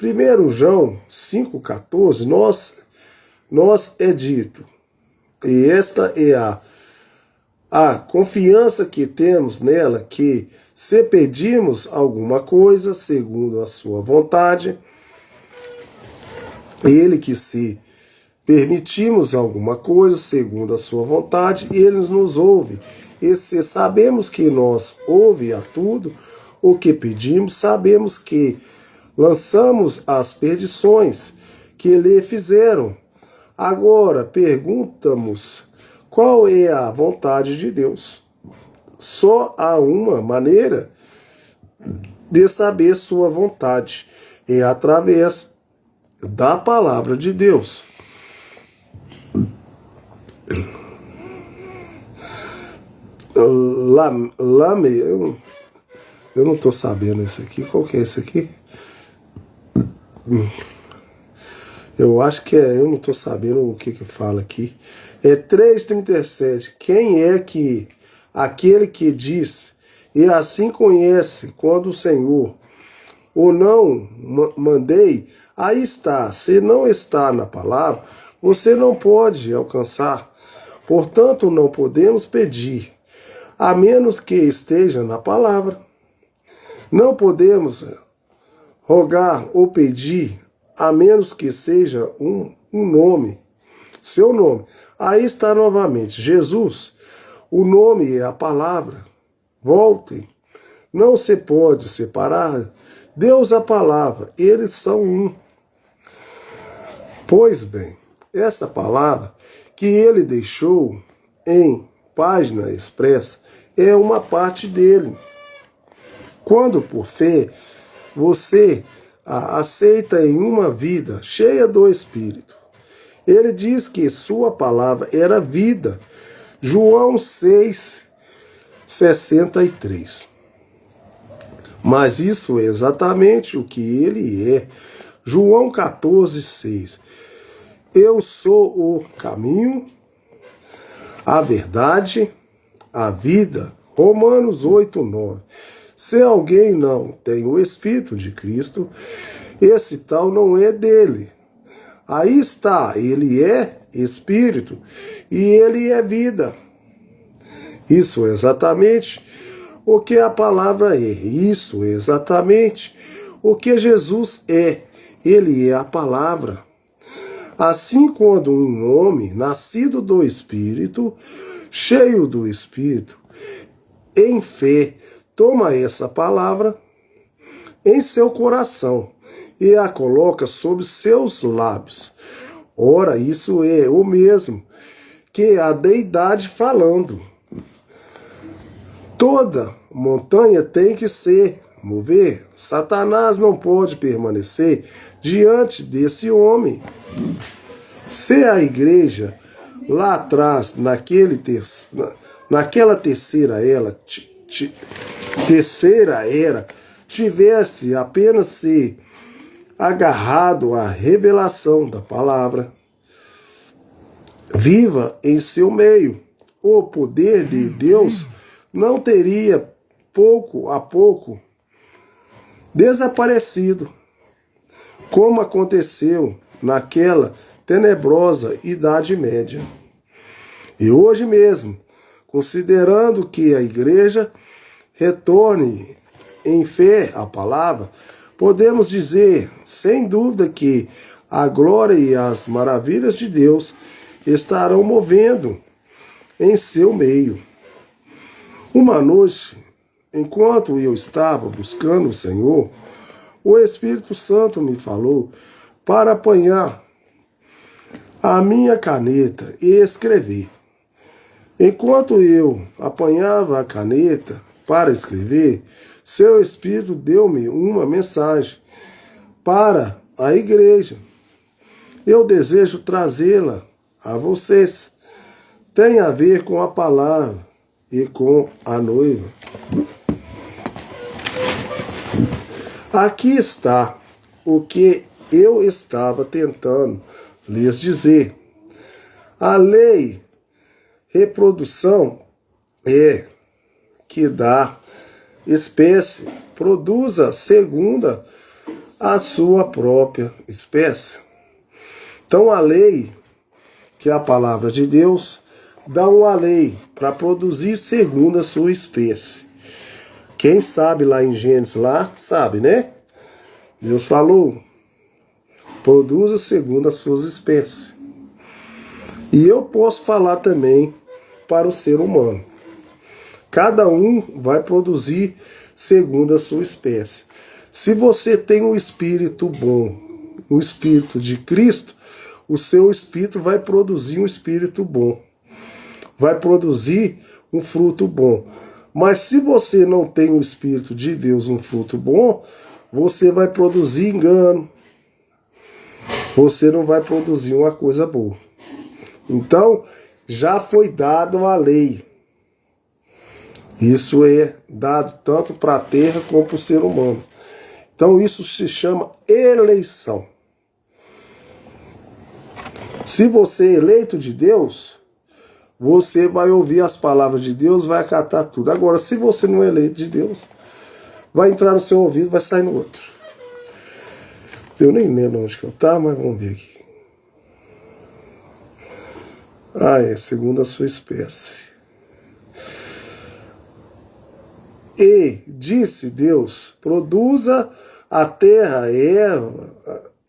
1 João 5,14, nós é dito, e esta é a confiança que temos nela, que se pedimos alguma coisa segundo a sua vontade, ele que se permitimos alguma coisa segundo a sua vontade, ele nos ouve. E se sabemos que nós ouve a tudo o que pedimos, sabemos que lançamos as perdições que lhe fizeram. Agora perguntamos qual é a vontade de Deus. Só há uma maneira de saber sua vontade, é através da palavra de Deus. Eu não estou sabendo isso aqui. Qual que é esse aqui? Eu acho que eu não estou sabendo o que fala aqui. É 3,37. Quem é que aquele que diz, e assim conhece, quando o Senhor ou não mandei, aí está. Se não está na palavra, você não pode alcançar. Portanto, não podemos pedir, a menos que esteja na palavra. Não podemos rogar ou pedir, a menos que seja um nome, seu nome. Aí está novamente, Jesus, o nome é a palavra. Voltem, não se pode separar Deus e a palavra, eles são um. Pois bem, essa palavra que ele deixou em página expressa é uma parte dele. Quando por fé você a aceita em uma vida cheia do Espírito, ele diz que sua palavra era vida. João 6,63. Mas isso é exatamente o que ele é. João 14,6. Eu sou o caminho, a verdade, a vida. Romanos 8,9. Se alguém não tem o Espírito de Cristo, esse tal não é dele. Aí está, ele é Espírito e ele é vida. Isso é exatamente o que a palavra é. Isso é exatamente o que Jesus é. Ele é a palavra. Assim, quando um homem nascido do Espírito, cheio do Espírito, em fé, toma essa palavra em seu coração e a coloca sobre seus lábios. Ora, isso é o mesmo que a deidade falando. Toda montanha tem que se mover. Satanás não pode permanecer diante desse homem. Se a igreja lá atrás, naquela terceira era, tivesse apenas se agarrado à revelação da palavra viva em seu meio, o poder de Deus não teria pouco a pouco desaparecido, como aconteceu naquela tenebrosa Idade Média. E hoje mesmo, considerando que a igreja retorne em fé à palavra, podemos dizer, sem dúvida, que a glória e as maravilhas de Deus estarão movendo em seu meio. Uma noite, enquanto eu estava buscando o Senhor, o Espírito Santo me falou para apanhar a minha caneta e escrever. Enquanto eu apanhava a caneta para escrever, seu Espírito deu-me uma mensagem para a igreja. Eu desejo trazê-la a vocês. Tem a ver com a palavra e com a noiva. Aqui está o que eu estava tentando lhes dizer. A lei reprodução é que dá espécie produza segunda a sua própria espécie. Então a lei, que é a palavra de Deus, dá uma lei para produzir segundo a sua espécie. Quem sabe lá em Gênesis, lá, sabe, né? Deus falou, produza segundo as suas espécies. E eu posso falar também para o ser humano. Cada um vai produzir segundo a sua espécie. Se você tem um espírito bom, um espírito de Cristo, o seu espírito vai produzir um espírito bom. Vai produzir um fruto bom. Mas se você não tem o Espírito de Deus, um fruto bom, você vai produzir engano. Você não vai produzir uma coisa boa. Então, já foi dada a lei. Isso é dado tanto para a terra como para o ser humano. Então, isso se chama eleição. Se você é eleito de Deus, você vai ouvir as palavras de Deus, vai acatar tudo. Agora, se você não é eleito de Deus, vai entrar no seu ouvido, vai sair no outro. Eu nem lembro onde que eu estava, mas vamos ver aqui. Segundo a sua espécie. E disse Deus, produza a terra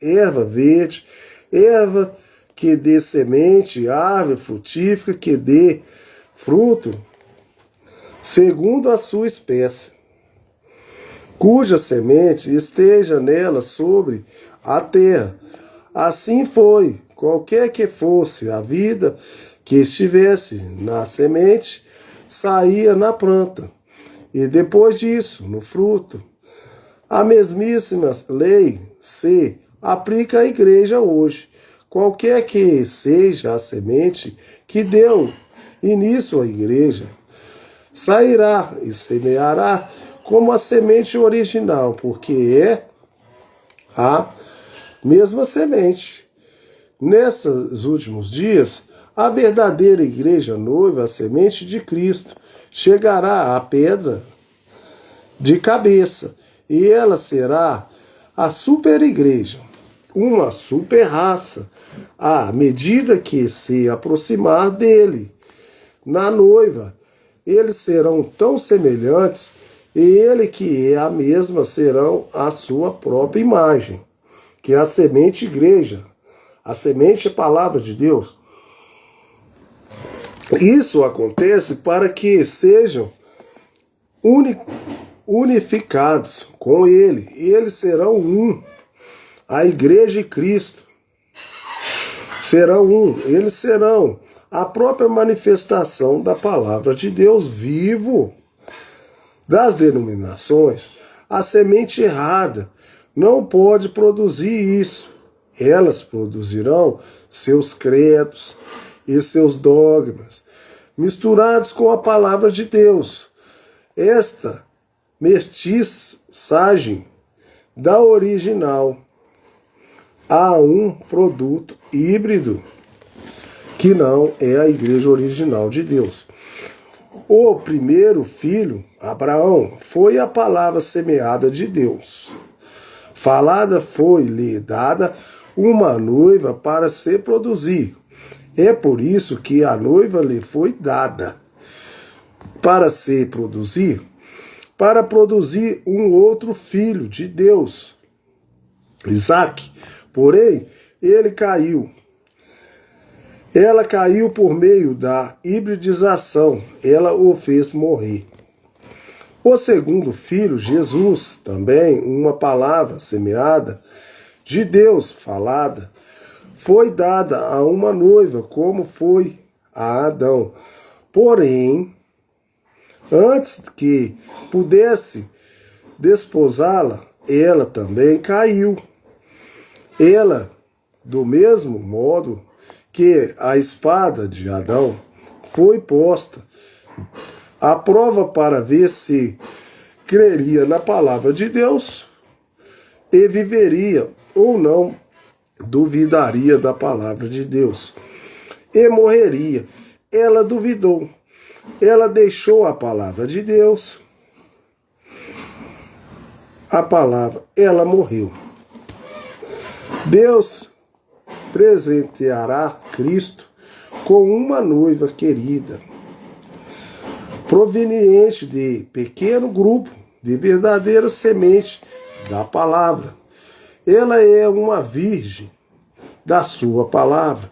erva verde, erva que dê semente, árvore frutífera, que dê fruto, segundo a sua espécie, cuja semente esteja nela sobre a terra. Assim foi, qualquer que fosse a vida que estivesse na semente, saía na planta, e depois disso, no fruto. A mesmíssima lei se aplica à igreja hoje. Qualquer que seja a semente que deu início à igreja, sairá e semeará como a semente original, porque é a mesma semente. Nesses últimos dias, a verdadeira igreja noiva, a semente de Cristo, chegará à pedra de cabeça, e ela será a super igreja, uma super raça, à medida que se aproximar dele. Na noiva, eles serão tão semelhantes, e ele que é a mesma serão a sua própria imagem, que é a semente igreja. A semente é a palavra de Deus. Isso acontece para que sejam unificados com ele, e eles serão um. A igreja e Cristo serão um. Eles serão a própria manifestação da palavra de Deus vivo. Das denominações, a semente errada não pode produzir isso. Elas produzirão seus credos e seus dogmas, misturados com a palavra de Deus. Esta mestiçagem da original a um produto híbrido, que não é a igreja original de Deus. O primeiro filho, Abraão, foi a palavra semeada de Deus. Falada foi-lhe dada uma noiva para se produzir. É por isso que a noiva lhe foi dada para se produzir, para produzir um outro filho de Deus, Isaque. Porém, ele caiu Ela caiu por meio da hibridização, ela o fez morrer. O segundo filho, Jesus, também uma palavra semeada, de Deus falada, foi dada a uma noiva, como foi a Adão. Porém, antes que pudesse desposá-la, ela também caiu. Ela, do mesmo modo que a espada de Adão foi posta à prova para ver se creria na palavra de Deus e viveria ou não duvidaria da palavra de Deus e morreria. Ela duvidou. Ela deixou a palavra de Deus. A palavra, ela morreu. Deus presenteará Cristo com uma noiva querida, proveniente de pequeno grupo de verdadeira semente da palavra. Ela é uma virgem da sua palavra.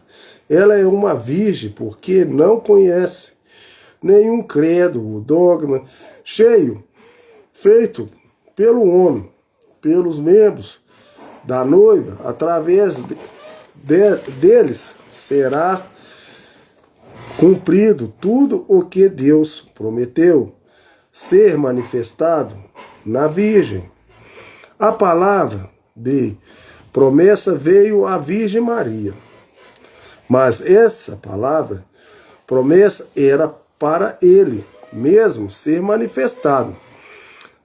Ela é uma virgem porque não conhece nenhum credo ou dogma feito pelo homem, pelos membros da noiva, através deles será cumprido tudo o que Deus prometeu ser manifestado na Virgem. A palavra de promessa veio à Virgem Maria, mas essa palavra promessa era para ele mesmo ser manifestado.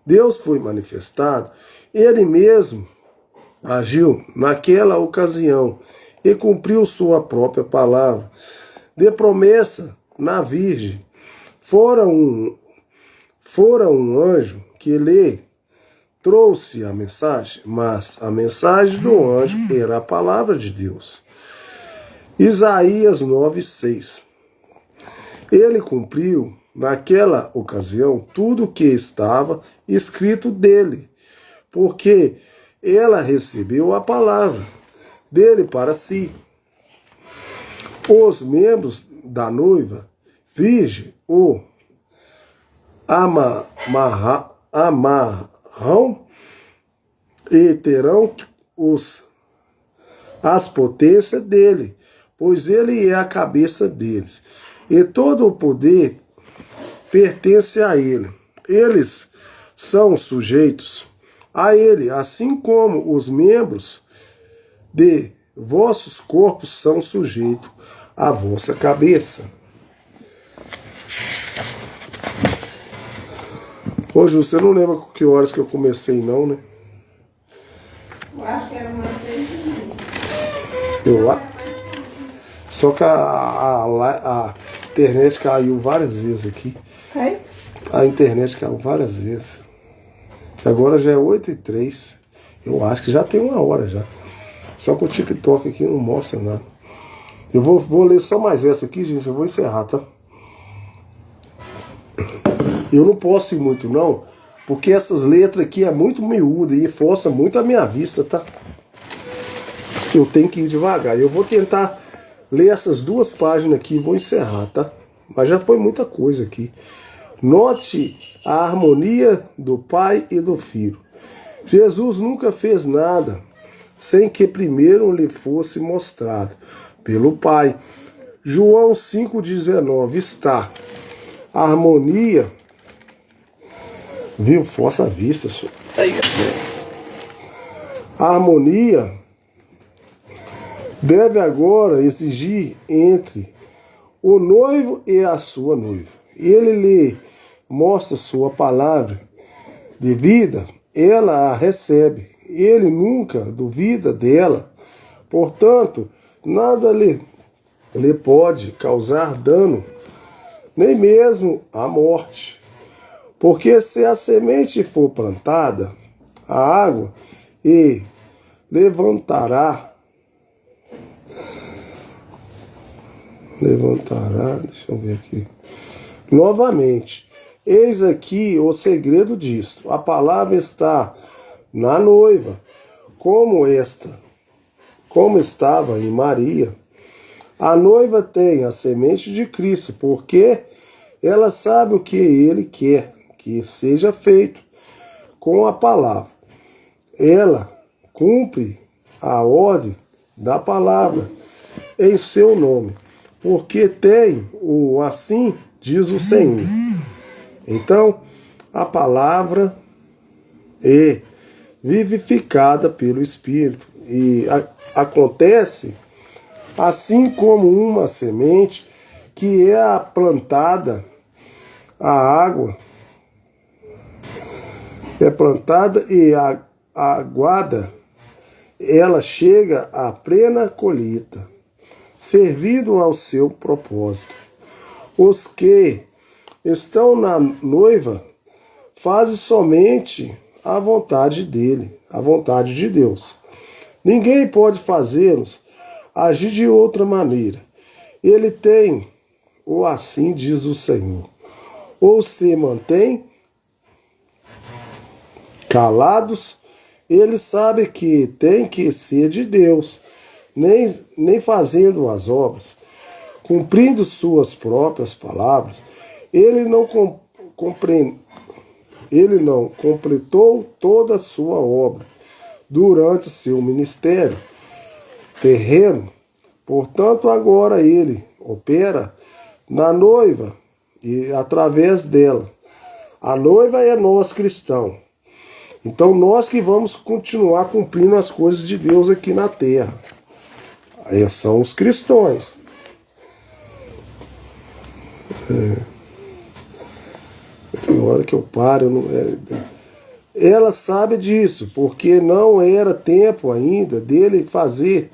Deus foi manifestado, ele mesmo agiu naquela ocasião e cumpriu sua própria palavra de promessa na Virgem. Fora um anjo que lhe trouxe a mensagem, mas a mensagem do anjo era a palavra de Deus. Isaías 9:6. Ele cumpriu naquela ocasião tudo o que estava escrito dele, porque ela recebeu a palavra dele para si. Os membros da noiva virgem o amarrão e terão as potências dele, pois ele é a cabeça deles, e todo o poder pertence a ele. Eles são sujeitos a ele, assim como os membros de vossos corpos são sujeitos à vossa cabeça. Hoje você não lembra que horas que eu comecei, não, né? Eu acho que era umas 6h30. Só que a internet caiu várias vezes aqui. É? A internet caiu várias vezes. Agora já é 8h03. Eu acho que já tem 1 hora já. Só que o TikTok aqui não mostra nada. Eu vou ler só mais essa aqui, gente. Eu vou encerrar, tá? Eu não posso ir muito, não. Porque essas letras aqui é muito miúda e força muito a minha vista, tá? Eu tenho que ir devagar. Eu vou tentar ler essas 2 páginas aqui e vou encerrar, tá? Mas já foi muita coisa aqui. Note a harmonia do Pai e do Filho. Jesus nunca fez nada sem que primeiro lhe fosse mostrado pelo Pai. João 5,19 está. A harmonia, viu? Força a vista. A harmonia deve agora exigir entre o noivo e a sua noiva. Ele lhe mostra sua palavra de vida, ela a recebe. Ele nunca duvida dela. Portanto, nada lhe pode causar dano, nem mesmo a morte. Porque se a semente for plantada, a água e levantará, deixa eu ver aqui, novamente. Eis aqui o segredo disto. A palavra está na noiva, como estava em Maria. A noiva tem a semente de Cristo, porque ela sabe o que ele quer que seja feito com a palavra. Ela cumpre a ordem da palavra em seu nome, porque tem o assim diz o Senhor. Então, a palavra é vivificada pelo Espírito e acontece assim como uma semente que é plantada, a água é plantada e aguada, ela chega à plena colheita, servindo ao seu propósito. Os que estão na noiva fazem somente a vontade dele, a vontade de Deus. Ninguém pode fazê-los agir de outra maneira. Ele tem, ou assim diz o Senhor, ou se mantém calados, eles sabem que tem que ser de Deus, nem fazendo as obras, cumprindo suas próprias palavras, ele não completou toda a sua obra durante seu ministério terreno. Portanto, agora ele opera na noiva e através dela. A noiva é nós cristãos. Então, nós que vamos continuar cumprindo as coisas de Deus aqui na terra. São os cristãos. Tem hora que eu paro. Ela sabe disso, porque não era tempo ainda dele fazer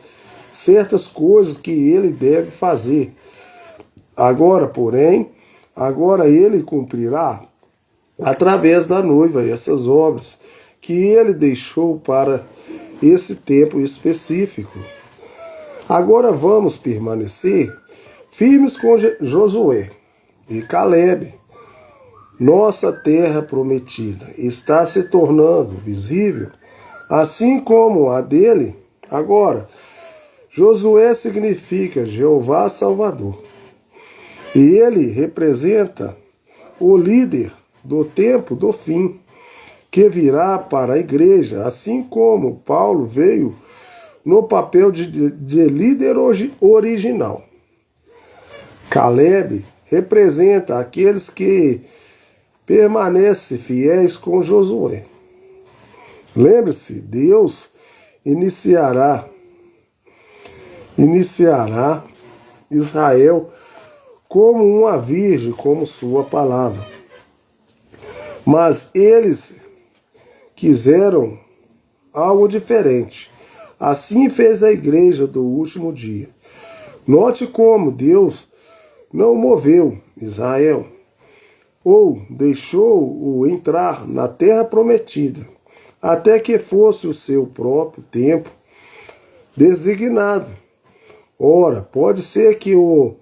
certas coisas que ele deve fazer. Agora, porém, ele cumprirá através da noiva essas obras que ele deixou para esse tempo específico. Agora vamos permanecer firmes com Josué e Caleb. Nossa terra prometida está se tornando visível, assim como a dele. Agora, Josué significa Jeová Salvador. E ele representa o líder do tempo do fim, que virá para a igreja, assim como Paulo veio no papel de líder original. Caleb representa aqueles que permanecem fiéis com Josué. Lembre-se, Deus iniciará Israel como uma virgem, como sua palavra. Mas eles quiseram algo diferente. Assim fez a igreja do último dia. Note como Deus não moveu Israel ou deixou-o entrar na terra prometida, até que fosse o seu próprio tempo designado. Ora, pode ser que o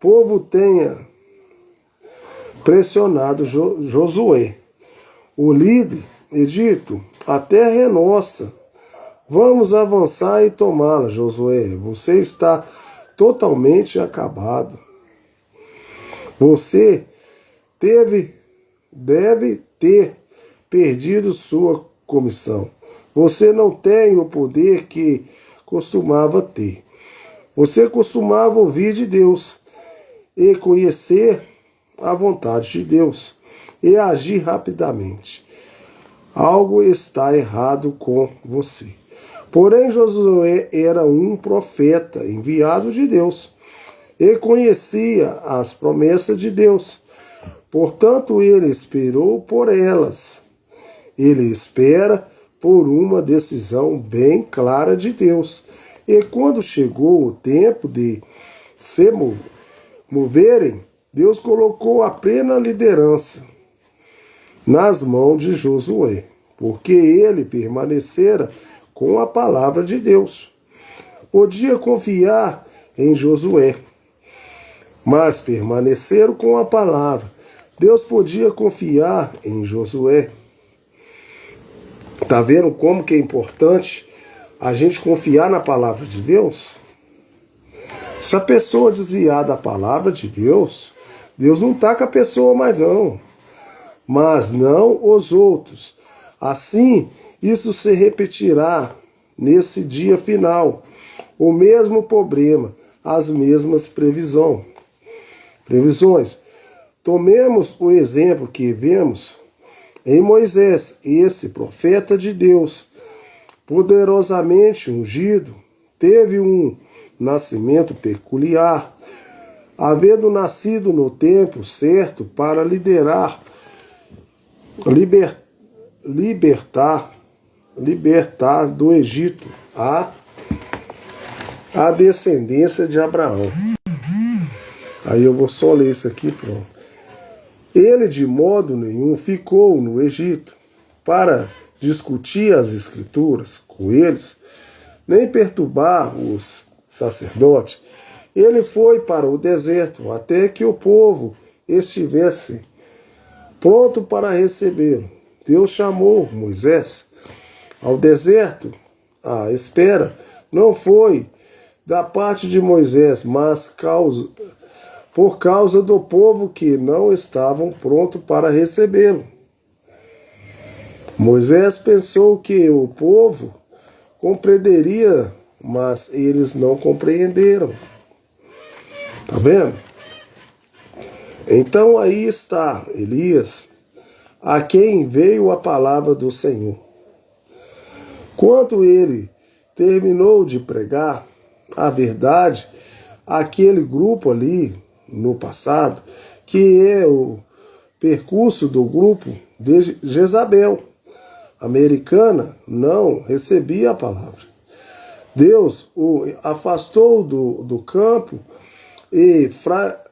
povo tenha pressionado Josué, o líder, e dito: a terra é nossa, vamos avançar e tomá-la. Josué, você está totalmente acabado. Você deve ter perdido sua comissão. Você não tem o poder que costumava ter. Você costumava ouvir de Deus e conhecer a vontade de Deus e agir rapidamente. Algo está errado com você. Porém, Josué era um profeta enviado de Deus e conhecia as promessas de Deus. Portanto, ele esperou por elas. Ele espera por uma decisão bem clara de Deus. E quando chegou o tempo de se moverem, Deus colocou a plena liderança nas mãos de Josué, porque ele permanecera com a palavra de Deus. Podia confiar em Josué, mas permaneceram com a palavra. Deus podia confiar em Josué. Está vendo como que é importante a gente confiar na palavra de Deus? Se a pessoa desviar da palavra de Deus, Deus não está com a pessoa mais não, mas não os outros. Assim, isso se repetirá nesse dia final. O mesmo problema, as mesmas previsões. Tomemos o exemplo que vemos em Moisés, esse profeta de Deus, poderosamente ungido, teve um nascimento peculiar, havendo nascido no tempo certo para libertar do Egito a descendência de Abraão. Aí eu vou só ler isso aqui, pronto. Ele de modo nenhum ficou no Egito para discutir as escrituras com eles, nem perturbar os sacerdotes. Ele foi para o deserto até que o povo estivesse pronto para recebê-lo. Deus chamou Moisés ao deserto. A espera não foi da parte de Moisés, mas por causa do povo que não estavam prontos para recebê-lo. Moisés pensou que o povo compreenderia, mas eles não compreenderam. Tá vendo? Então aí está Elias, a quem veio a palavra do Senhor. Quando ele terminou de pregar a verdade, aquele grupo ali no passado, que é o percurso do grupo de Jezabel, americana, não recebia a palavra. Deus o afastou do campo e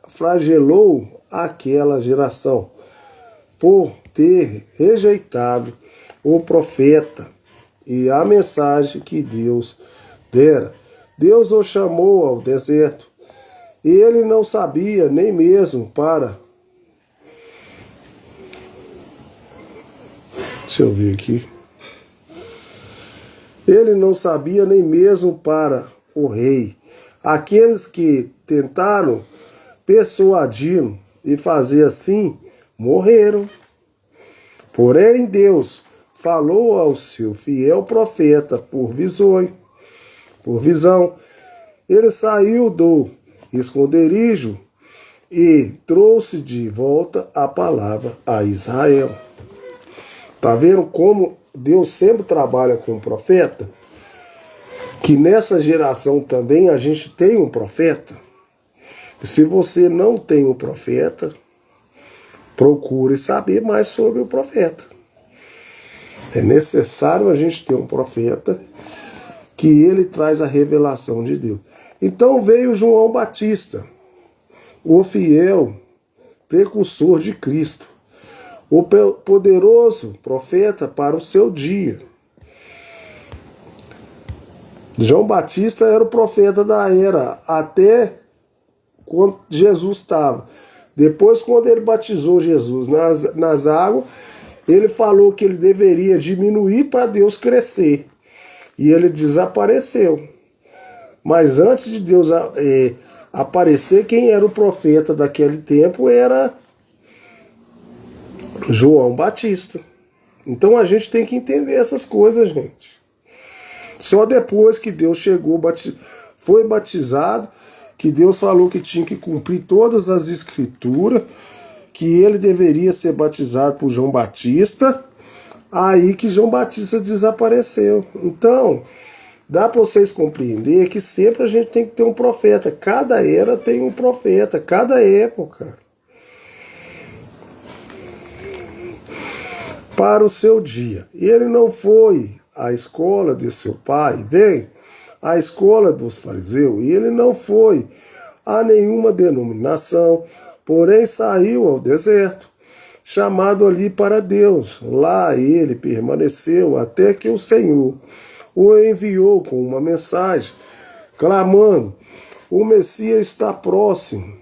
flagelou aquela geração por ter rejeitado o profeta e a mensagem que Deus dera. Deus o chamou ao deserto e ele não sabia nem mesmo para... Deixa eu ver aqui. Ele não sabia nem mesmo para o rei. Aqueles que tentaram persuadi-lo e fazer assim, morreram. Porém, Deus falou ao seu fiel profeta por visão. Ele saiu do esconderijo e trouxe de volta a palavra a Israel. Tá vendo como Deus sempre trabalha com o profeta? Que nessa geração também a gente tem um profeta. E se você não tem um profeta, procure saber mais sobre o profeta. É necessário a gente ter um profeta que ele traz a revelação de Deus. Então veio João Batista, o fiel precursor de Cristo, o poderoso profeta para o seu dia. João Batista era o profeta da era, até quando Jesus estava. Depois, quando ele batizou Jesus nas águas, ele falou que ele deveria diminuir para Deus crescer. E ele desapareceu. Mas antes de Deus aparecer, quem era o profeta daquele tempo era João Batista. Então a gente tem que entender essas coisas, gente. Só depois que Deus chegou, foi batizado, que Deus falou que tinha que cumprir todas as escrituras, que ele deveria ser batizado por João Batista, aí que João Batista desapareceu. Então, dá para vocês compreender que sempre a gente tem que ter um profeta. Cada era tem um profeta, cada época. Para o seu dia. Ele não foi à escola de seu pai, vem à escola dos fariseus, e ele não foi a nenhuma denominação, porém saiu ao deserto, chamado ali para Deus. Lá ele permaneceu até que o Senhor o enviou com uma mensagem, clamando: o Messias está próximo.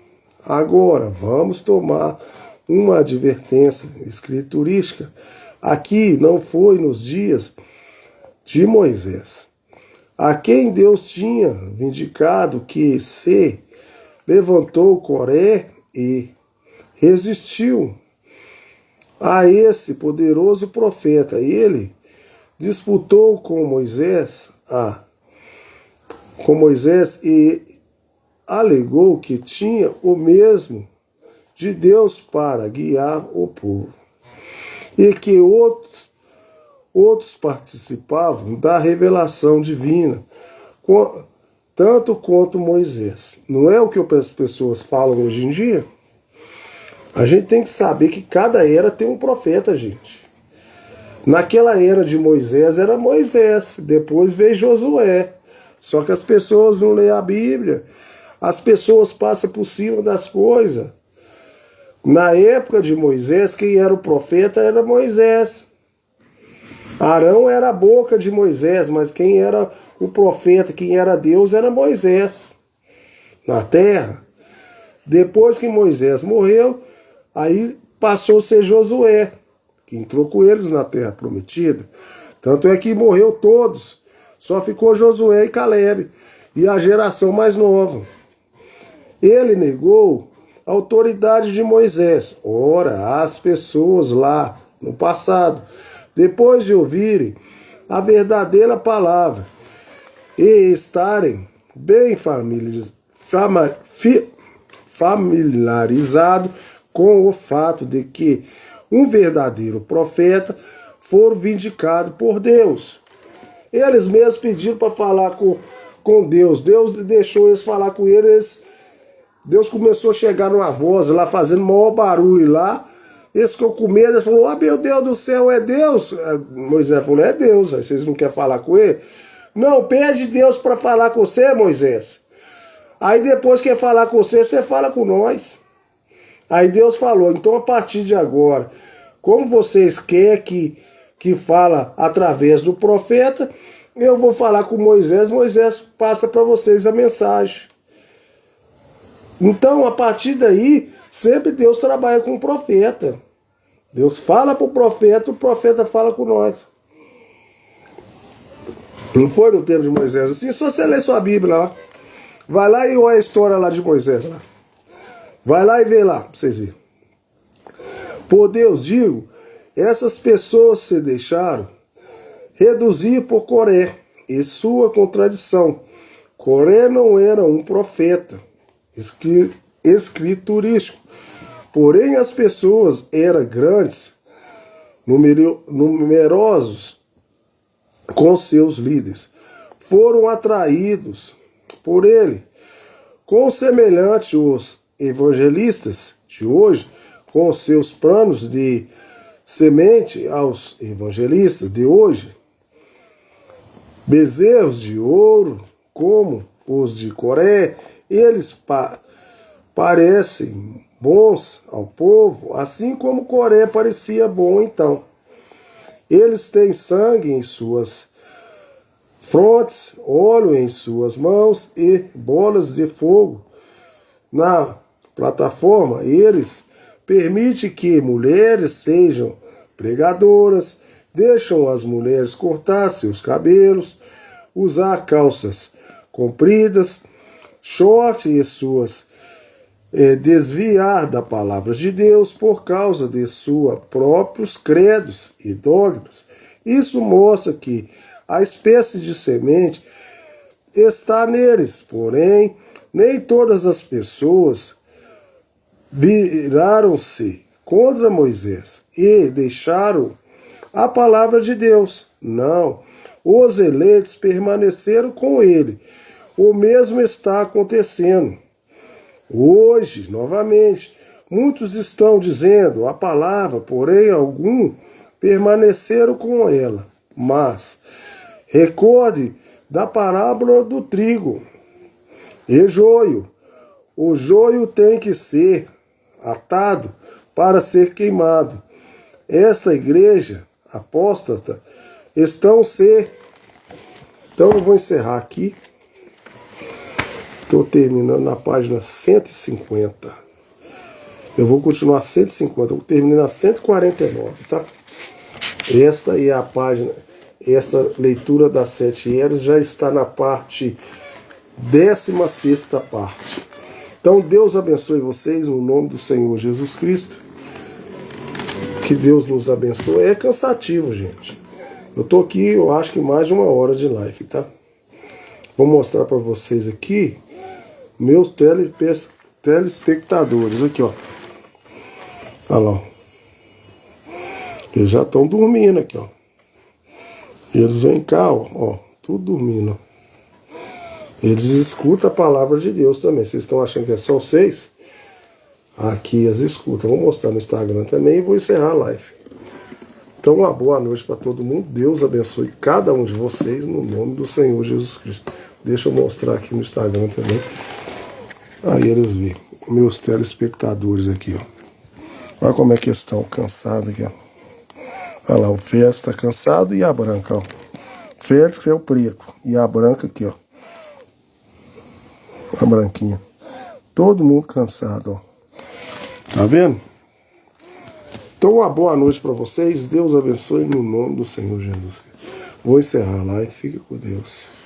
Agora vamos tomar uma advertência escriturística. Aqui não foi nos dias de Moisés. a quem Deus tinha vindicado que se levantou Coré e resistiu a esse poderoso profeta. Ele disputou com Moisés e alegou que tinha o mesmo de Deus para guiar o povo, e que outros participavam da revelação divina, tanto quanto Moisés. Não é o que as pessoas falam hoje em dia? A gente tem que saber que cada era tem um profeta, gente. Naquela era de Moisés era Moisés, depois veio Josué. Só que as pessoas não leem a Bíblia, as pessoas passam por cima das coisas. Na época de Moisés, quem era o profeta era Moisés. Arão era a boca de Moisés, mas quem era o profeta, quem era Deus, era Moisés na terra. Depois que Moisés morreu, aí passou a ser Josué, que entrou com eles na terra prometida. Tanto é que morreu todos, só ficou Josué e Calebe, e a geração mais nova. Ele negou a autoridade de Moisés. Ora, as pessoas lá no passado, depois de ouvirem a verdadeira palavra e estarem bem familiarizados com o fato de que um verdadeiro profeta for vindicado por Deus. Eles mesmos pediram para falar com Deus. Deus deixou eles falar com eles. Deus começou a chegar numa voz lá, fazendo maior barulho lá. Eles ficou com medo, eles falaram: meu Deus do céu, é Deus? Moisés falou: é Deus. Aí vocês não querem falar com ele? Não, pede Deus para falar com você, Moisés. Aí depois que quer falar com você, você fala com nós. Aí Deus falou: então a partir de agora, como vocês querem que fala através do profeta, eu vou falar com Moisés, Moisés passa para vocês a mensagem. Então, a partir daí, sempre Deus trabalha com o profeta. Deus fala para o profeta fala com nós. Não foi no tempo de Moisés assim? Só você ler sua Bíblia lá. Vai lá e olha a história lá de Moisés. Lá. Vai lá e vê lá, para vocês verem. Por Deus, digo, essas pessoas se deixaram reduzir por Coré e sua contradição. Coré não era um profeta escriturístico, porém as pessoas eram grandes, numerosos com seus líderes, foram atraídos por ele. Com semelhante os evangelistas de hoje, com seus planos de semente aos evangelistas de hoje, bezerros de ouro, como os de Coré, eles parecem bons ao povo, assim como Coré parecia bom então. Eles têm sangue em suas frontes, óleo em suas mãos e bolas de fogo na plataforma. Eles permitem que mulheres sejam pregadoras, deixam as mulheres cortar seus cabelos, usar calças compridas, short e suas desviar da palavra de Deus por causa de seus próprios credos e dogmas. Isso mostra que a espécie de semente está neles, porém, nem todas as pessoas viraram-se contra Moisés e deixaram a palavra de Deus. Não, os eleitos permaneceram com ele. O mesmo está acontecendo hoje, novamente. Muitos estão dizendo a palavra, porém alguns permaneceram com ela. Mas recorde da parábola do trigo e joio. O joio tem que ser atado para ser queimado. Esta igreja apóstata Então eu vou encerrar aqui. Estou terminando na página 150. Eu vou continuar 150. Eu terminei na 149, tá? Esta é a página. essa leitura das 7 eras já está na parte 16ª parte. Então Deus abençoe vocês no nome do Senhor Jesus Cristo. Que Deus nos abençoe. É cansativo, gente. Eu tô aqui, eu acho que mais de 1 hora de live, tá? Vou mostrar para vocês aqui meus telespectadores. Aqui, ó. Olha lá. Eles já estão dormindo aqui, ó. Eles vêm cá, ó, tudo dormindo. Eles escutam a palavra de Deus também. Vocês estão achando que é só vocês? Aqui as escutam. Vou mostrar no Instagram também e vou encerrar a live. Então, uma boa noite para todo mundo. Deus abençoe cada um de vocês no nome do Senhor Jesus Cristo. Deixa eu mostrar aqui no Instagram também. Aí eles veem. Meus telespectadores aqui, ó. Olha como é que estão cansados aqui, ó. Olha lá, o Félix está cansado e a branca, ó. O Félix é o preto e a branca aqui, ó. A branquinha. Todo mundo cansado, ó. Tá vendo? Então, uma boa noite para vocês. Deus abençoe no nome do Senhor Jesus. Vou encerrar a live. Fique com Deus.